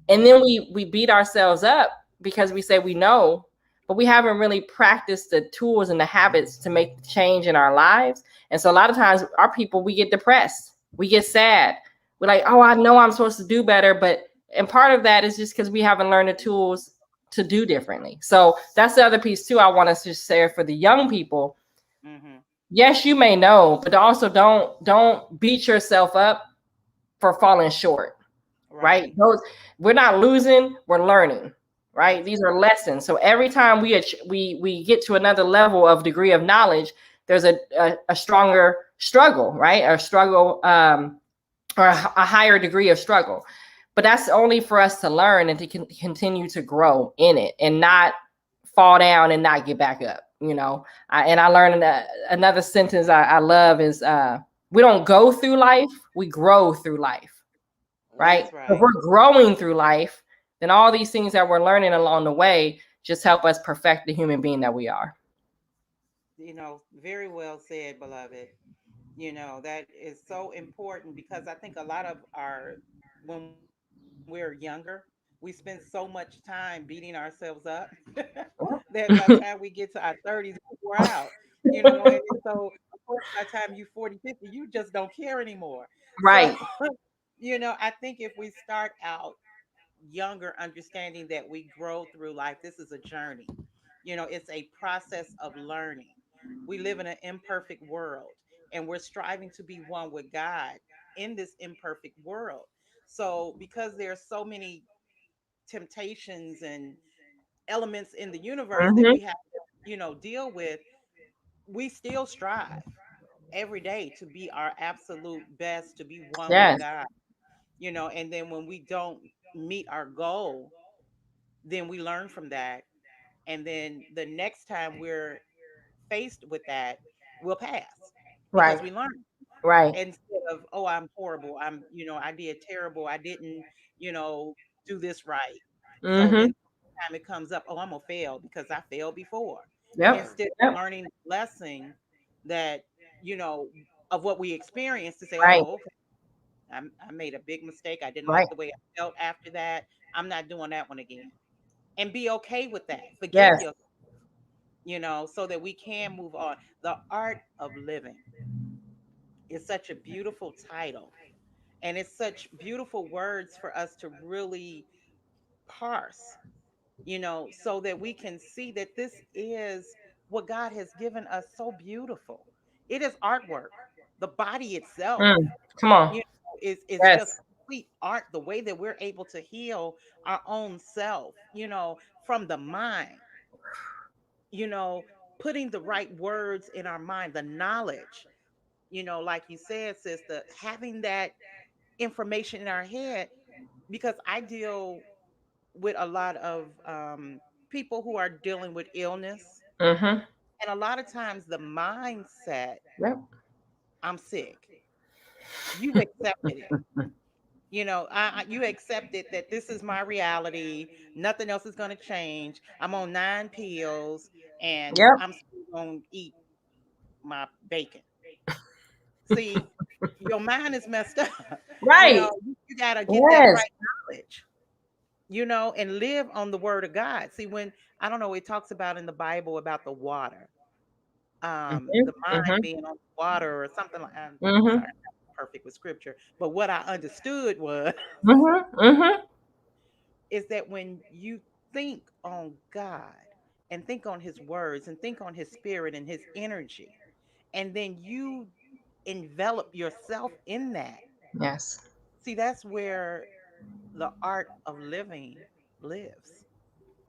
And then we beat ourselves up because we say we know, but we haven't really practiced the tools and the habits to make change in our lives. And so a lot of times our people, we get depressed, we get sad. We're like, oh, I know I'm supposed to do better, and part of that is just because we haven't learned the tools to do differently. So that's the other piece too. I want us to share for the young people. Mm-hmm. Yes, you may know, but also don't beat yourself up for falling short. Right? Right. We're not losing, we're learning. Right? That's These right. are lessons. So every time we get to another level of degree of knowledge, there's a stronger struggle, right? A struggle, or a higher degree of struggle. But that's only for us to learn and to continue to grow in it and not fall down and not get back up. I learned another sentence I love is we don't go through life, we grow through life, right? That's If right. we're growing through life, then all these things that we're learning along the way just help us perfect the human being that we are. Very well said, beloved. That is so important because I think a lot of when we're younger, we spend so much time beating ourselves up that by the time we get to our 30s, we wore out. And so of course by the time you 40, 50, you just don't care anymore. So, Right. I think if we start out younger, understanding that we grow through life, this is a journey. It's a process of learning. We live in an imperfect world and we're striving to be one with God in this imperfect world. So, because there are so many temptations and elements in the universe that Mm-hmm. we have to, deal with, we still strive every day to be our absolute best, to be one with Yes. God, and then when we don't meet our goal, then we learn from that. And then the next time we're faced with that, we'll pass Right. because we learn. Right. Instead of, oh, I'm horrible. I did terrible. I didn't, you know, do this right. So then Mm-hmm. time it comes up, oh, I'm gonna fail because I failed before. Yep. Instead of Yep. learning the lesson that, you know, of what we experienced to say, Right. oh, okay, I made a big mistake. I didn't Right. like the way I felt after that. I'm not doing that one again. And be okay with that. Forgive Yes. yourself, so that we can move on. The art of living is such a beautiful title. And it's such beautiful words for us to really parse, so that we can see that this is what God has given us so beautiful. It is artwork. The body itself, Mm. Come on. is Yes. just complete art. The way that we're able to heal our own self, from the mind, you know, putting the right words in our mind, the knowledge, like you said, sister, having that information in our head, because I deal with a lot of people who are dealing with illness. Mm-hmm. And a lot of times the mindset, Yep. I'm sick, you've accepted it. You accepted that this is my reality. Nothing else is going to change. I'm on 9 pills and Yep. I'm still going to eat my bacon. See, your mind is messed up. Right. You got to get that Yes. right knowledge, and live on the word of God. See, when I don't know, it talks about in the Bible about the water, Mm-hmm. the mind Mm-hmm. being on the water or something like. I'm Mm-hmm. sorry, I'm not perfect with scripture, but what I understood was Mm-hmm. Mm-hmm. is that when you think on God and think on His words and think on His Spirit and His energy, and then you envelop yourself in that. Yes. See, that's where the art of living lives.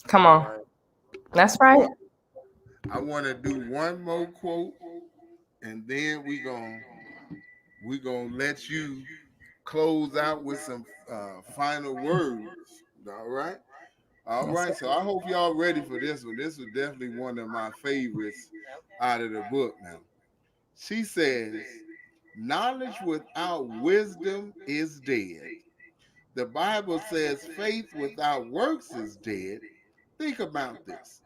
Come All on. right. That's right. Well, I want to do one more quote, and then we gonna let you close out with some final words. All right. All Yes, sir. right. So I hope y'all ready for this one. This was definitely one of my favorites out of the book. Now, she says, "Knowledge without wisdom is dead. The Bible says faith without works is dead. Think about this.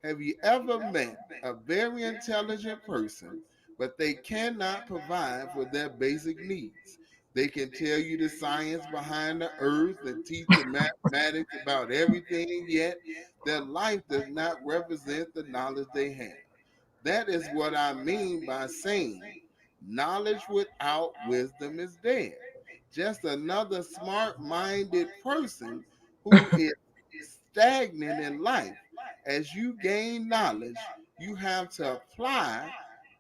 Have you ever met a very intelligent person, but they cannot provide for their basic needs? They can tell you the science behind the earth and teach the mathematics about everything, yet their life does not represent the knowledge they have. That is what I mean by saying knowledge without wisdom is dead. Just another smart minded person who is stagnant in life. As you gain knowledge, you have to apply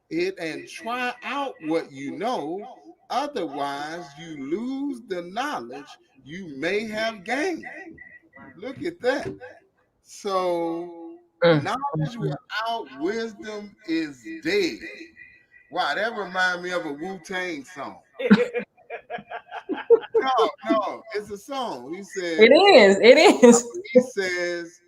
it and try out what you know. Otherwise, you lose the knowledge you may have gained. Look at that. So, Mm. knowledge without wisdom is dead. Wow, that reminds me of a Wu-Tang song. No, it's a song. He It said, is. It is. he says,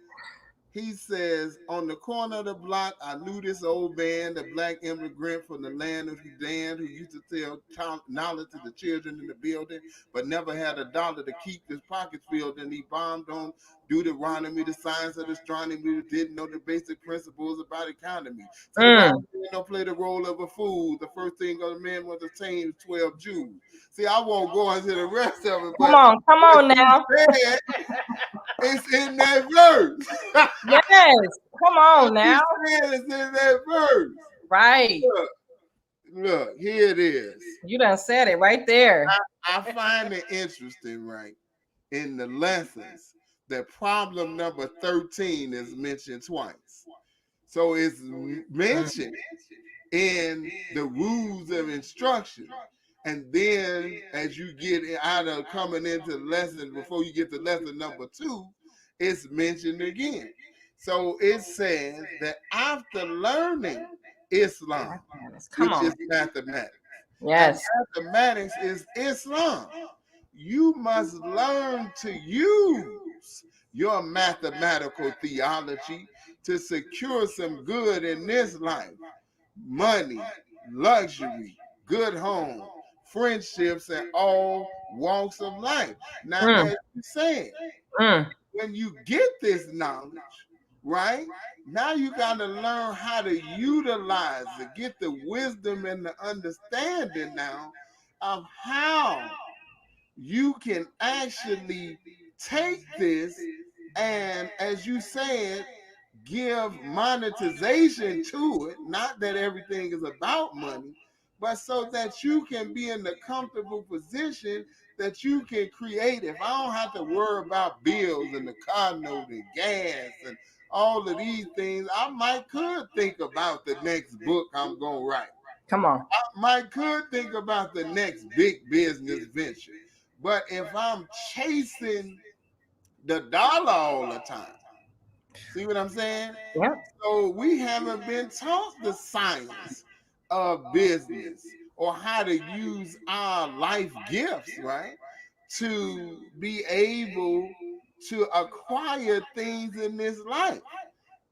He says, on the corner of the block, I knew this old man, the black immigrant from the land of Sudan, who used to tell knowledge to the children in the building, but never had a dollar to keep his pockets filled. And he bombed on Deuteronomy, the science of astronomy, didn't know the basic principles about economy. See, the Bible Mm. don't play the role of a fool. The first thing of the man was to tame 12 Jews. See, I won't go into the rest of it, Come but on. Come what on you now. said, it's in that verse. Yes. Come on What you now. said is in that verse. Right. Look, here it is. You done said it right there. I find it interesting, right, in the lessons that problem number 13 is mentioned twice. So it's Mm. mentioned in the rules of instruction. And then as you get out of coming into lesson, before you get to lesson number 2, it's mentioned again. So it says that after learning Islam, Come which on. is mathematics, and Yes. mathematics is Islam, you must learn to use your mathematical theology to secure some good in this life. Money, luxury, good home, friendships, and all walks of life. Now, as you said, when you get this knowledge, right? Now you got to learn how to utilize it, get the wisdom and the understanding now of how you can actually take this and, as you said, give monetization to it. Not that everything is about money, but so that you can be in the comfortable position that you can create. If I don't have to worry about bills and the car note and gas and all of these things, I could think about the next book I'm gonna write. Come on. Could think about the next big business venture. But if I'm chasing the dollar all the time, see what I'm saying? Yeah. So we haven't been taught the science of business or how to use our life gifts, right? To be able to acquire things in this life.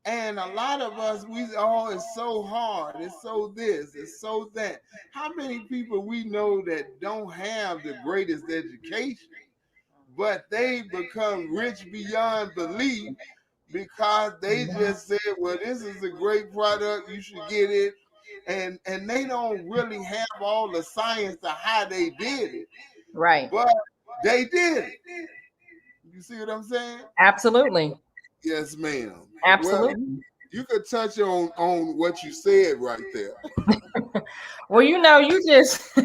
And a lot of us, it's so hard, it's so this, it's so that. How many people we know that don't have the greatest education, but they become rich beyond belief because they just said, well, this is a great product, you should get it. And they don't really have all the science to how they did it. Right. But they did it. You see what I'm saying? Absolutely. Yes, ma'am. Absolutely. Well, you could touch on what you said right there. Well, you just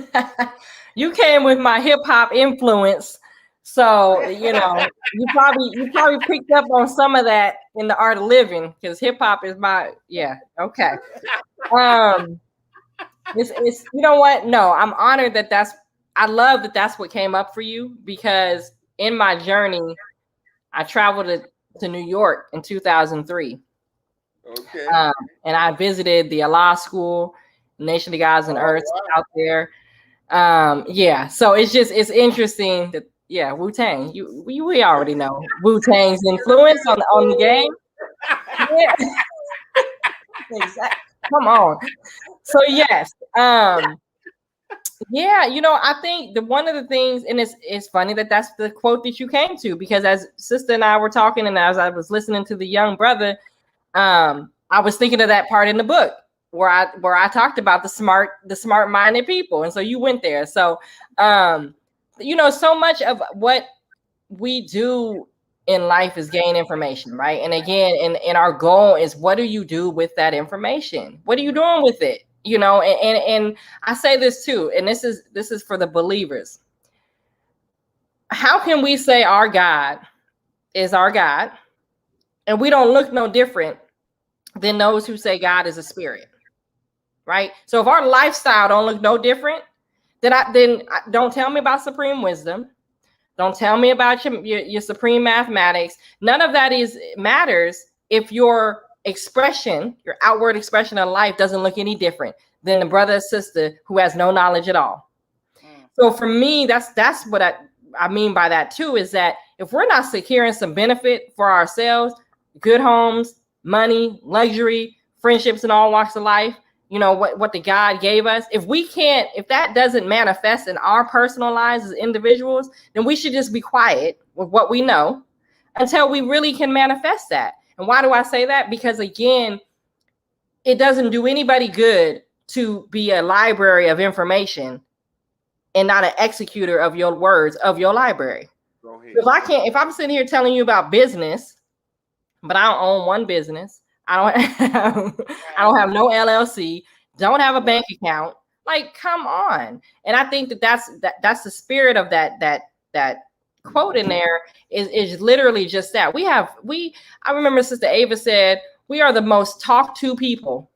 you came with my hip hop influence. So, you probably picked up on some of that in the art of living, because hip hop is okay. It's you know what? No, I'm honored I love that that's what came up for you, because in my journey, I traveled to New York in 2003. Okay. And I visited the Allah School, Nation of Gods and Earth out there. So it's interesting that Wu-Tang. We already know Wu-Tang's influence on the game. Yeah. Exactly. Come on. So yes. I think one of the things, and it's funny that that's the quote that you came to, because as sister and I were talking, and as I was listening to the young brother, I was thinking of that part in the book where I talked about the smart minded people. And so you went there. So, so much of what we do in life is gain information, right? And again, and our goal is, what do you do with that information? What are you doing with it? And I say this too, and this is for the believers. How can we say our God is our God, and we don't look no different than those who say God is a spirit, right? So if our lifestyle don't look no different, then don't tell me about supreme wisdom. Don't tell me about your supreme mathematics. None of that matters if your expression, your outward expression of life, doesn't look any different than the brother or sister who has no knowledge at all. So for me, that's what I mean by that too, is that if we're not securing some benefit for ourselves, good homes, money, luxury, friendships in all walks of life, what the God gave us, if that doesn't manifest in our personal lives as individuals, then we should just be quiet with what we know until we really can manifest that. And why do I say that? Because again, it doesn't do anybody good to be a library of information and not an executor of your words of your library. Go ahead. If I'm sitting here telling you about business, but I don't own one business, I don't have no LLC, don't have a bank account, like, come on. And I think that's the spirit of that quote in there is literally just that. I remember Sister Ava said, we are the most talked to people,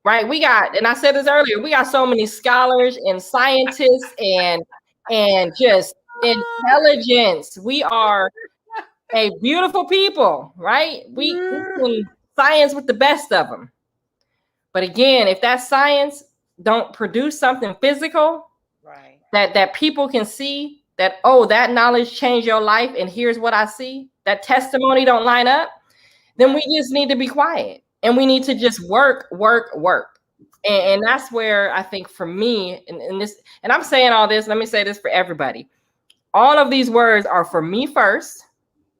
right? And I said this earlier, we got so many scholars and scientists and just intelligence. We are a beautiful people, right? We can science with the best of them. But again, if that science don't produce something physical, right, that people can see, that, oh, that knowledge changed your life, and here's what I see, that testimony don't line up, then we just need to be quiet and we need to just work. And that's where I think for me, and this, and I'm saying all this, let me say this for everybody. All of these words are for me first,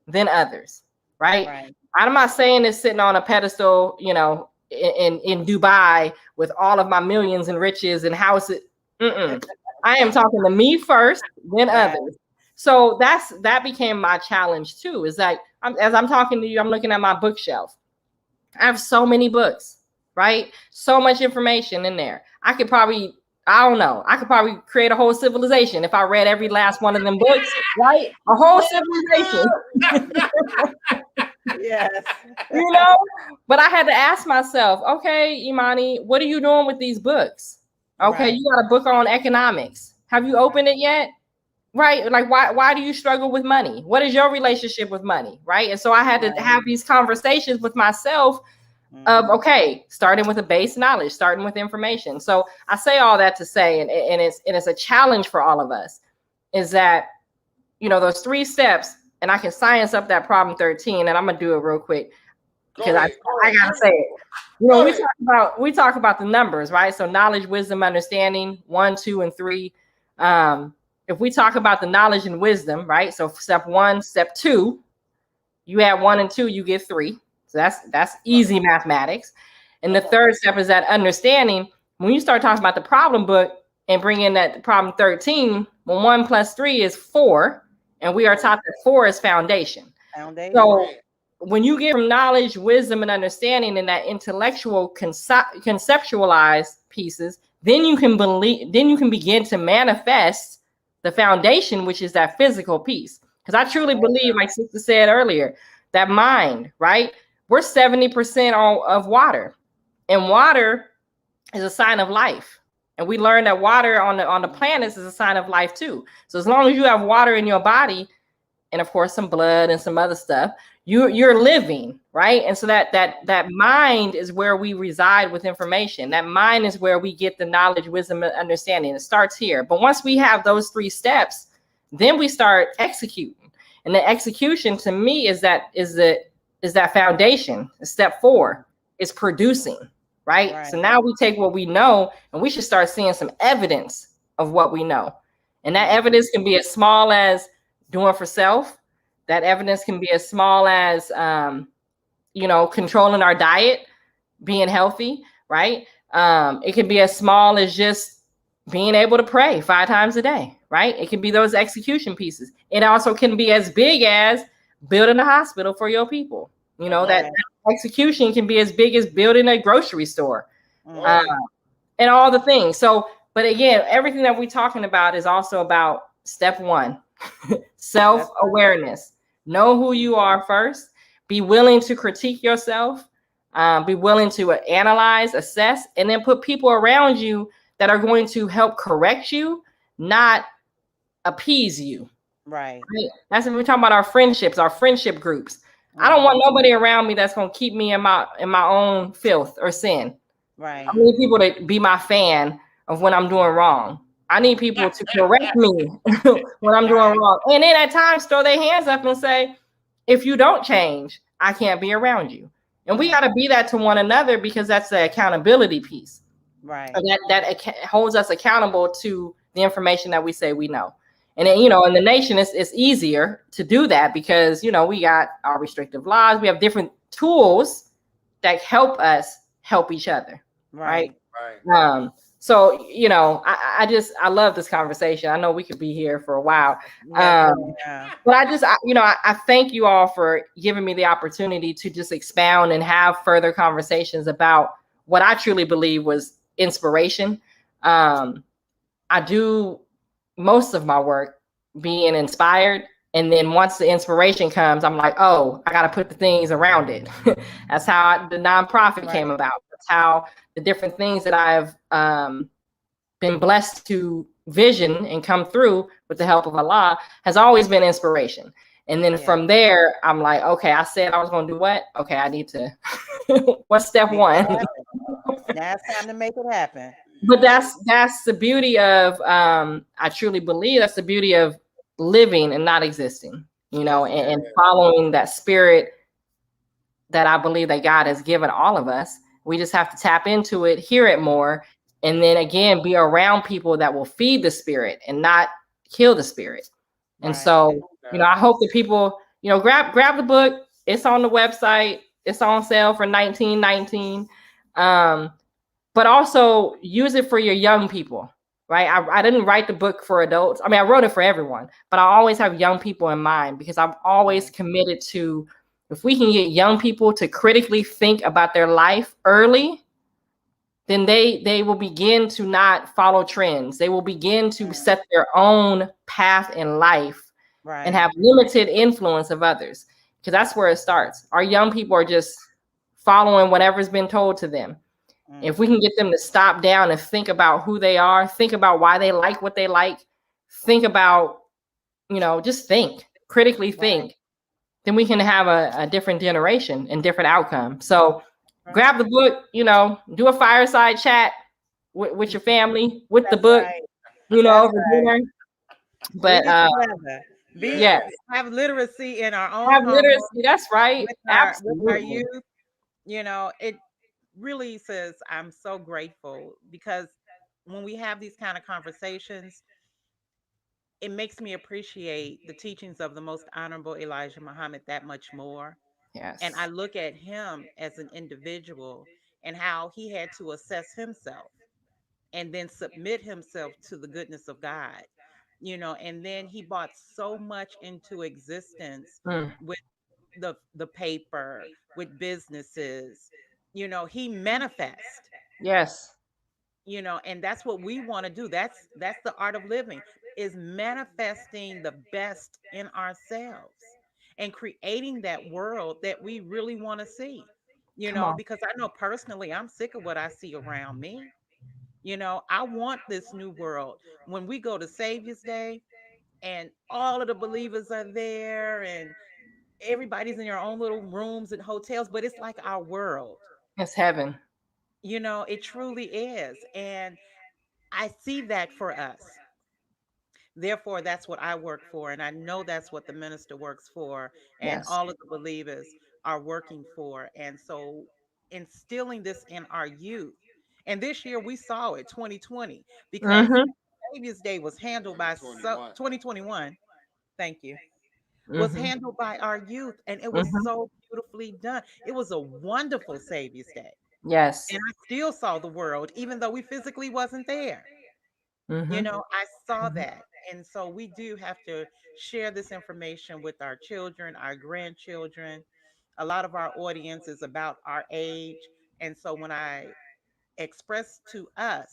then others, right? I'm not saying this sitting on a pedestal, you know, in Dubai with all of my millions and riches and houses. I am talking to me first, then others. So that became my challenge too. Is like, as I'm talking to you, I'm looking at my bookshelf. I have so many books, right? So much information in there. I could probably create a whole civilization if I read every last one of them books, right? A whole civilization. Yes. You know, but I had to ask myself, okay, Imani, what are you doing with these books? Okay, you got a book on economics. Have you opened it yet? Right? Like, why do you struggle with money? What is your relationship with money? Right? And so I had to have these conversations with myself of, okay, starting with a base knowledge, starting with information. So I say all that to say, and it's a challenge for all of us, is that, you know, those 3 steps, and I can science up that problem 13, and I'm gonna do it real quick because I gotta say it. You know, we talk about the numbers, right? So knowledge, wisdom, understanding, 1, 2, and 3. If we talk about the knowledge and wisdom, right? So step 1, step 2, you add 1 and 2, you get 3. So that's easy mathematics. And the third step is that understanding. When you start talking about the problem book and bring in that problem 13, well, 1 plus 3 is 4. And we are taught that 4 is foundation. So when you get from knowledge, wisdom, and understanding in that intellectual conceptualized pieces, then you can begin to manifest the foundation, which is that physical piece. Because I truly believe, like Sister said earlier, that mind, right? We're 70% of water, and water is a sign of life. And we learned that water on the planets is a sign of life too. So as long as you have water in your body, and of course some blood and some other stuff, you're living, right? And so that mind is where we reside with information. That mind is where we get the knowledge, wisdom, and understanding. It starts here. But once we have those 3 steps, then we start executing. And the execution to me is that foundation. Step 4 is producing. Right. So now we take what we know and we should start seeing some evidence of what we know. And that evidence can be as small as doing for self. That evidence can be as small as, you know, controlling our diet, being healthy. Right. It can be as small as just being able to pray 5 times a day. Right. It can be those execution pieces. It also can be as big as building a hospital for your people. You know, that execution can be as big as building a grocery store and all the things. So, but again, everything that we're talking about is also about step 1, self-awareness. Know who you are first. Be willing to critique yourself. Be willing to analyze, assess, and then put people around you that are going to help correct you, not appease you. Right? That's when we're talking about our friendships, our friendship groups. I don't want nobody around me that's going to keep me in my own filth or sin. Right. I need people to be my fan of when I'm doing wrong. I need people to correct me when I'm doing wrong. And then at times throw their hands up and say, if you don't change, I can't be around you. And we got to be that to one another because that's the accountability piece. Right. That holds us accountable to the information that we say we know. And then, you know, in the nation, it's easier to do that because, you know, we got our restrictive laws. We have different tools that help us help each other. Right. So, you know, I love this conversation. I know we could be here for a while. But I thank you all for giving me the opportunity to just expound and have further conversations about what I truly believe was inspiration. I do most of my work being inspired. And then once the inspiration comes, I'm like, oh, I got to put the things around it. That's how the nonprofit came about. That's how the different things that I've been blessed to vision and come through with the help of Allah has always been inspiration. And then from there, I'm like, okay, I said I was going to do what? Okay, I need to, what's step 1? Now it's time to make it happen. But that's the beauty of, I truly believe that's the beauty of living and not existing. That's and good. following that spirit that I believe that God has given all of us. We just have to tap into it, hear it more, and then again, be around people that will feed the spirit and not kill the spirit. And Right. so, I hope that people, grab the book. It's on the website. It's on sale for $19.19. But also use it for your young people, right? I didn't write the book for adults. I mean, I wrote it for everyone, but I always have young people in mind because I'm always committed to, if we can get young people to critically think about their life early, then they will begin to not follow trends. They will begin to set their own path in life and Right. have limited influence of others, because that's where it starts. Our young people are just following whatever's been told to them. If we can get them to stop down and think about who they are, think about why they like what they like, think about, just think, critically think, then we can have a different generation and different outcome. So Right. grab the book, do a fireside chat with your family, with the That's book, right. That's over right. dinner. Read But it together. Be yes, have literacy in our own have home literacy. That's right. with our Absolutely. youth. It really says I'm so grateful because when we have these kind of conversations, it makes me appreciate the teachings of the most honorable Elijah Muhammad that much more. And I Yes. look at him as an individual and how he had to assess himself and then submit himself to the goodness of God. And then he brought so much into existence Mm, with the paper, with businesses. He manifest, yes. and that's what we want to do. That's the art of living, is manifesting the best in ourselves and creating that world that we really want to see. Come on. Because I know personally I'm sick of what I see around me. I want this new world. When we go to Savior's Day and all of the believers are there and everybody's in their own little rooms and hotels, but it's like our world. It's heaven. It truly is. And I see that for us. Therefore, that's what I work for. And I know that's what the minister works for. And Yes. all of the believers are working for. And so instilling this in our youth. And this year we saw it, 2020, because Mm-hmm. Savior's Day was handled by 2021. 2021. Thank you. Was Mm-hmm. handled by our youth. And it was Mm-hmm. so beautifully done. It was a wonderful Savior's Day. Yes. And I still saw the world, even though we physically wasn't there. Mm-hmm. I saw Mm-hmm. that. And so we do have to share this information with our children, our grandchildren. A lot of our audience is about our age. And so when I express to us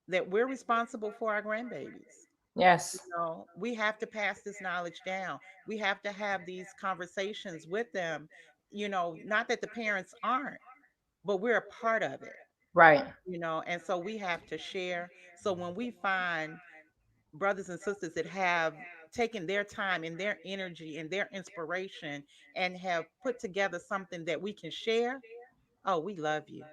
that we're responsible for our grandbabies, Yes. we have to pass this knowledge down. We have to have these conversations with them, not that the parents aren't, but we're a part of it, Right. and so we have to share. So when we find brothers and sisters that have taken their time and their energy and their inspiration and have put together something that we can share, oh, we love you.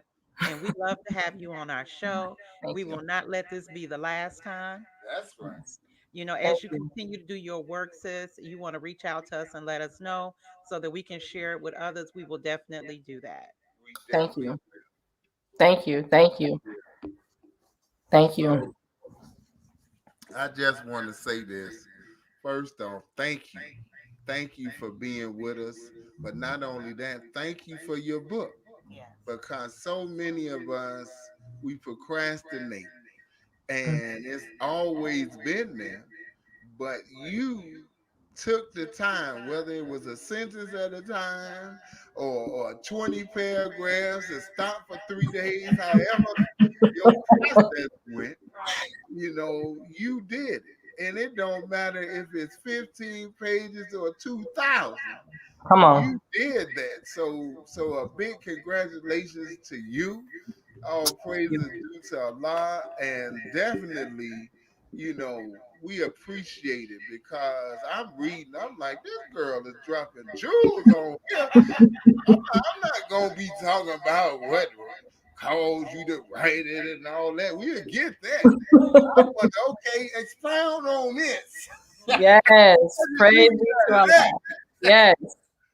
And we love to have you on our show. Thank We you. will not let this be the last time. That's right. Yes. Thank As you you. continue to do your work, sis, you want to reach out to us and let us know so that we can share it with others. We will definitely do that. We Thank definitely you. Thank you. Thank you. Thank you. so I just want to say this. First off, thank you. Thank you for being with us. But not only that, thank you for your book. Yes. Because so many of us we procrastinate Mm, and it's always been there. But you took the time, whether it was a sentence at a time or 20 paragraphs and stop for 3 days, however your process went, you did it. And it don't matter if it's 15 pages or 2,000. come on. You did that. So a big congratulations to you. All praises due to Allah, and definitely, we appreciate it because I'm reading. I'm like, this girl is dropping jewels on here. I'm not gonna be talking about what caused you to write it and all that. We'll get that. I wonder, okay, expound on this. Yes. Praise be to Allah. Yes.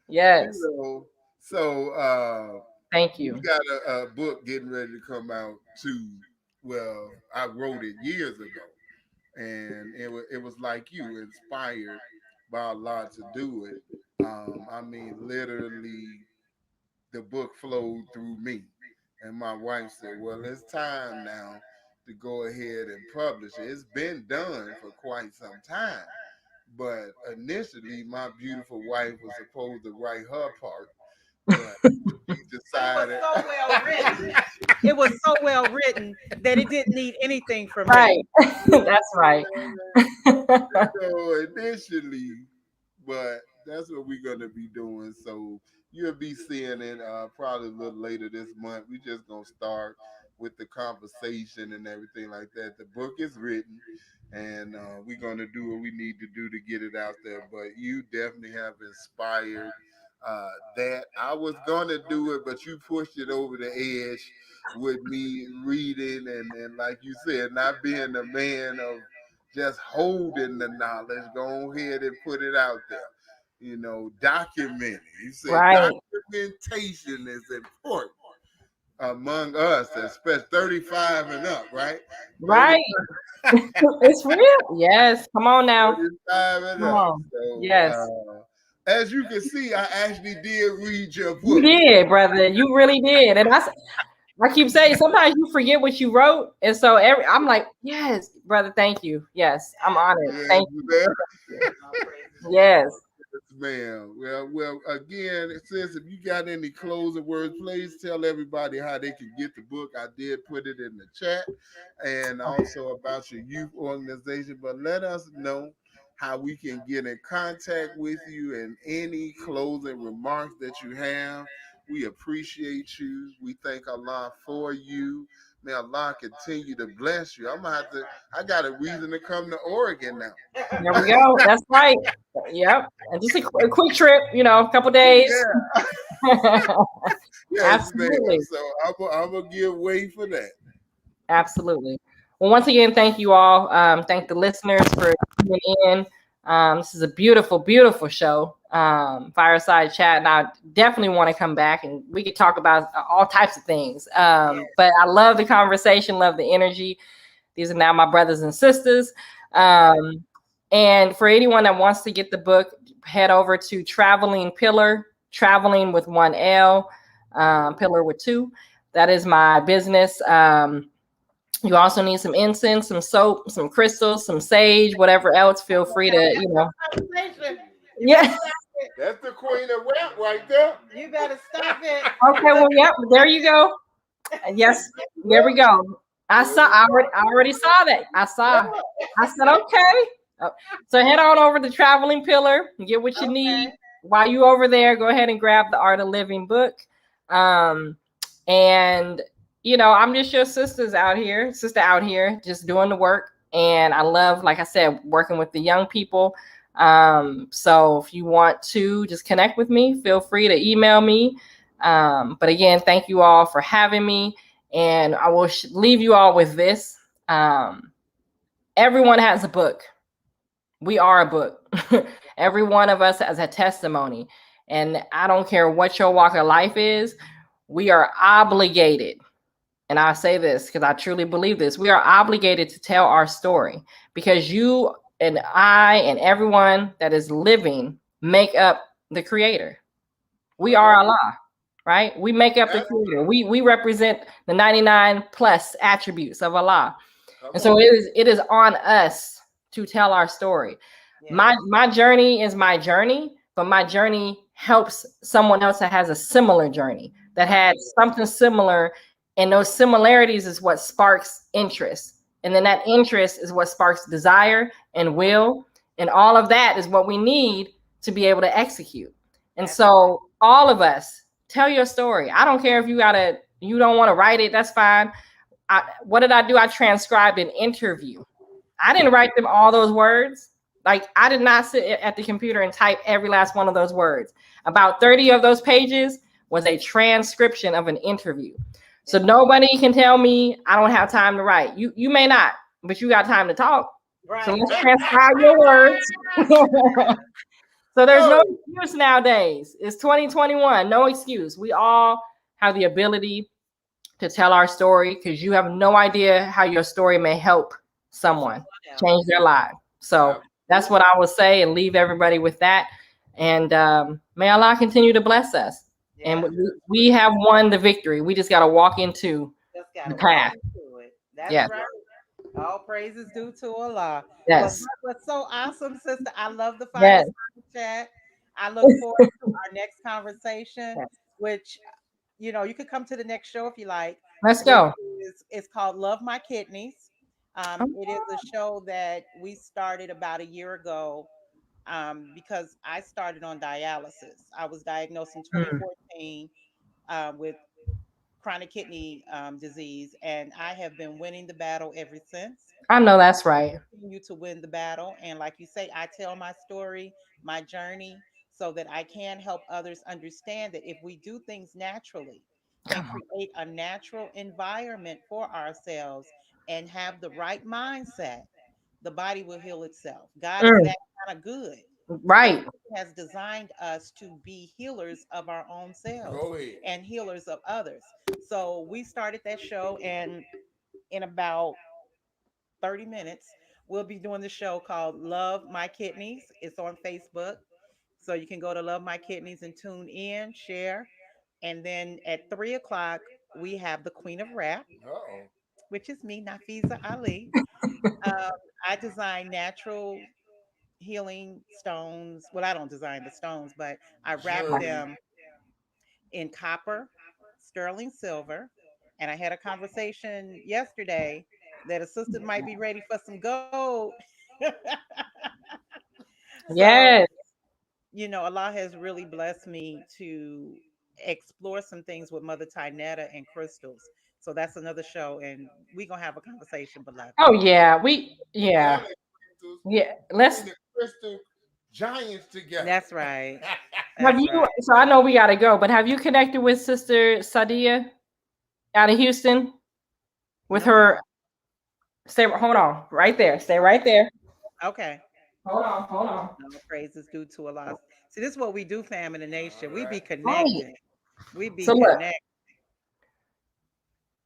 Yes. You know, so Thank we you. got a book getting ready to come out too. Well, I wrote it years ago, and it was like you, inspired by Allah to do it. I mean, literally, the book flowed through me, and my wife said, "Well, it's time now to go ahead and publish it. It's been done for quite some time." But initially, my beautiful wife was supposed to write her part, but she decided. It was so well written. It was so well written that it didn't need anything from me. Right. That's right. So initially, but that's what we're gonna be doing. So you'll be seeing it probably a little later this month. We just gonna start with the conversation and everything like that. The book is written, and we're gonna do what we need to do to get it out there. But you definitely have inspired that. I was gonna do it, but you pushed it over the edge with me reading and like you said, not being a man of just holding the knowledge. Go ahead and put it out there. You know, document it. You said Right. documentation is important among us, especially 35 and up, right? Right. It's real. Yes. Come on now. 35 and Come up. on. So, Yes. as you can see, I actually did read your book. You did, brother. You really did. And I keep saying sometimes you forget what you wrote. And so I'm like, yes, brother, thank you. Yes, I'm honored. Yes, Thank you. ma'am. Yes. Yes, ma'am. Well, again, sis, if you got any closing words, please tell everybody how they can get the book. I did put it in the chat, and also about your youth organization. But let us know how we can get in contact with you and any closing remarks that you have. We appreciate you. We thank Allah for you. May Allah continue to bless you. I got a reason to come to Oregon now. There we go. That's right. Yep. And just a quick trip, a couple days. Yeah. Yes, Absolutely. ma'am. So I'm gonna give way for that. Absolutely. Well, once again, thank you all. Thank the listeners for tuning in. This is a beautiful, beautiful show, Fireside Chat, and I definitely want to come back and we could talk about all types of things. But I love the conversation, love the energy. These are now my brothers and sisters. And for anyone that wants to get the book, head over to Traveling Pillar, Traveling with 1 L, Pillar with 2. That is my business. You also need some incense, some soap, some crystals, some sage, whatever else. Feel free to, Yeah. That's the queen of rap right there. You better stop it. Okay, well, yep, there you go. Yes, there we go. I already saw that. I said, okay. So head on over to Traveling Pillar and get what you need. While you over there, go ahead and grab the Art of Living book. And I'm just your sister out here, just doing the work. And I love, like I said, working with the young people. So if you want to just connect with me, feel free to email me. But again, thank you all for having me. And I will leave you all with this. Everyone has a book. We are a book. Every one of us has a testimony. And I don't care what your walk of life is, we are obligated. And I say this because I truly believe this. We are obligated to tell our story because you and I and everyone that is living make up the creator. We are Allah, right? We make up the creator. We represent the 99 plus attributes of Allah. And so it is on us to tell our story. Yeah. My journey is my journey, but my journey helps someone else that has a similar journey, that had something similar. And those similarities is what sparks interest. And then that interest is what sparks desire and will. And all of that is what we need to be able to execute. And so all of us, tell your story. I don't care if you don't want to write it, that's fine. What did I do? I transcribed an interview. I didn't write them all those words. Like I did not sit at the computer and type every last one of those words. About 30 of those pages was a transcription of an interview. So nobody can tell me I don't have time to write. You may not, but you got time to talk. So Right. let's transcribe your words. So there's no Oh, excuse nowadays. It's 2021. No excuse. We all have the ability to tell our story because you have no idea how your story may help someone change their life. So that's what I would say and leave everybody with that. And may Allah continue to bless us. And Yeah. we have won the victory. We just got to walk into Just the gotta walk path. into it. That's Yes. right. All praises due to Allah. Well, Yes. that was so awesome, sister. I love the Yes. Fireside chat. I look forward to our next conversation, Yes. which you could come to the next show if you like, Let's which go. is it's called Love My Kidneys. It is a show that we started about a year ago because I started on dialysis. I was diagnosed in Mm. 2014 with chronic kidney disease, and I have been winning the battle ever since. I know that's right. Continue to win the battle, and like you say, I tell my story, my journey, so that I can help others understand that if we do things naturally and Come on. create a natural environment for ourselves and have the right mindset, the body will heal itself. God is Mm. that kind of good that Right. He has designed us to be healers of our own selves go ahead. and healers of others. So we started that show, and in about 30 minutes, we'll be doing the show called Love My Kidneys. It's on Facebook. So you can go to Love My Kidneys and tune in, share. And then at 3 o'clock, we have the Queen of Rap, Uh-oh. which is me, Nafiza Ali. Um, I design natural healing stones. Well, I don't design the stones, but I wrap Journey. them in copper, sterling silver. And I had a conversation yesterday that a sister might be ready for some gold. So, Yes. Allah has really blessed me to explore some things with Mother Tynetta and crystals. So that's another show, and we're gonna have a conversation, beloved. Oh yeah. Y'all the crystals. Yeah. Bring Let's the crystal giants together. That's right. have That's you right. so I know we gotta go, but have you connected with Sister Sadia out of Houston with No, her? ma'am. Stay hold on. Right there. Stay right there. Okay. Hold on, hold on. No praises due to Allah. See, this is what we do, fam, in the All nation. We be right. Right. connected. We be So look, connected.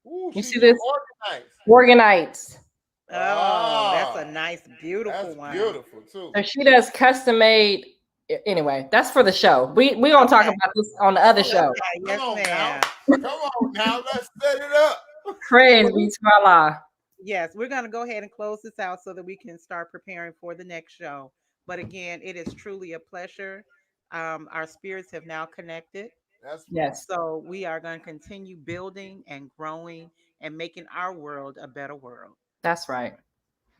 Ooh, you she see do this? organize. Organites. Oh, that's Ah, a nice, that's beautiful one. beautiful too. So she does custom made. Anyway, that's for the show. We gonna talk Okay. about this on the other show. Okay. Come Yes, on now. ma'am. Come on now. Let's set it up. Praise Well, be to Allah. yes, we're going to go ahead and close this out so that we can start preparing for the next show. But again, it is truly a pleasure. Our spirits have now connected. That's right. Yes, So we are going to continue building and growing and making our world a better world. that's right.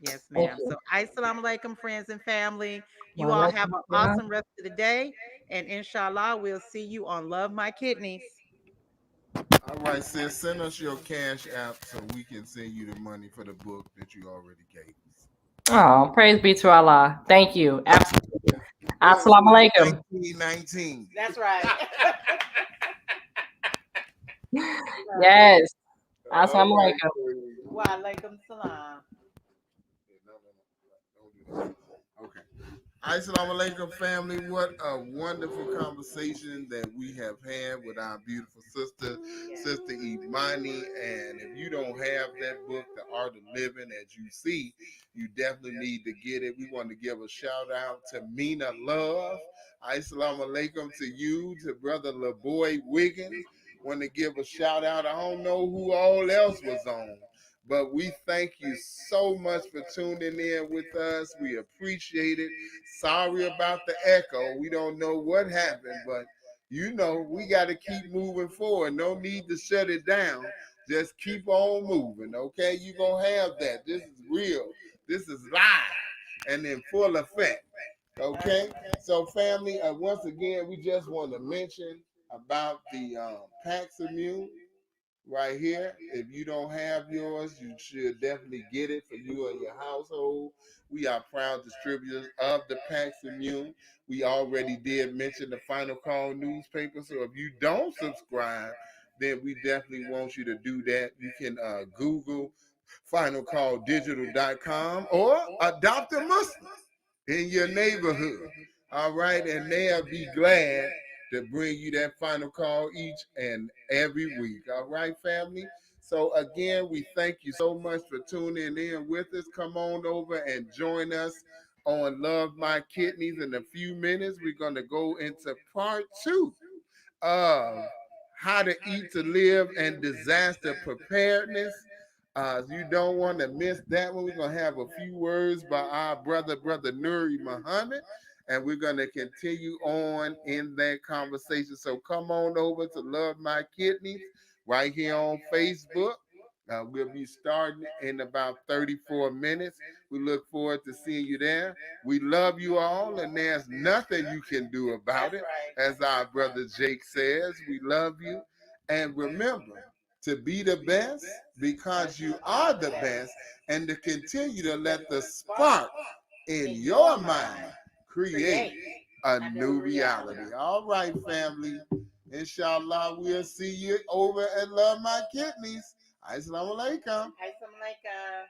Yes, Thank ma'am. you. So, assalamu alaikum, friends and family. You all have Walaikum an salam. awesome rest of the day. And inshallah, we'll see you on Love My Kidneys. All right, sis. Send us your cash app so we can send you the money for the book that you already gave us. Oh, praise be to Allah. Thank you. Absolutely. Books Assalamu alaikum. 1919. That's right. Yes. All Assalamu right. alaikum. Wa alaikum salam. Don't do that. Okay. Assalamu alaikum, family. What a wonderful conversation that we have had with our beautiful sister, Sister Imani. And if you don't have that book, The Art of Living, as you see, you definitely need to get it. We want to give a shout out to Mina Love. Assalamu alaikum to you, to Brother LaBoy Wiggins. Want to give a shout out. I don't know who all else was on. But we thank you so much for tuning in with us. We appreciate it. Sorry about the echo. We don't know what happened, but we got to keep moving forward. No need to shut it down. Just keep on moving, okay? You're going to have that. This is real. This is live and in full effect, okay? So, family, once again, we just want to mention about the Pax Immune right here. If you don't have yours, you should definitely get it for you and your household. We are proud distributors of the Pax Immune. We already did mention the Final Call newspaper, so if you don't subscribe, then we definitely want you to do that. You can Google finalcalldigital.com, or adopt a Muslim in your neighborhood. All right, and they'll be glad to bring you that final call each and every week. All right, family. So again, we thank you so much for tuning in with us. Come on over and join us on Love My Kidneys. In a few minutes, we're going to go into part 2 of how to eat to live and disaster preparedness. You don't want to miss that one. We're going to have a few words by our brother Imani Muhammad, and we're going to continue on in that conversation. So come on over to Love My Kidneys right here on Facebook. We'll be starting in about 34 minutes. We look forward to seeing you there. We love you all, and there's nothing you can do about it. As our brother Jake says, we love you. And remember to be the best because you are the best, and to continue to let the spark in your mind create a new reality. All right, family. Inshallah, we'll see you over at Love My Kidneys. Assalamu alaikum. Assalamu alaikum.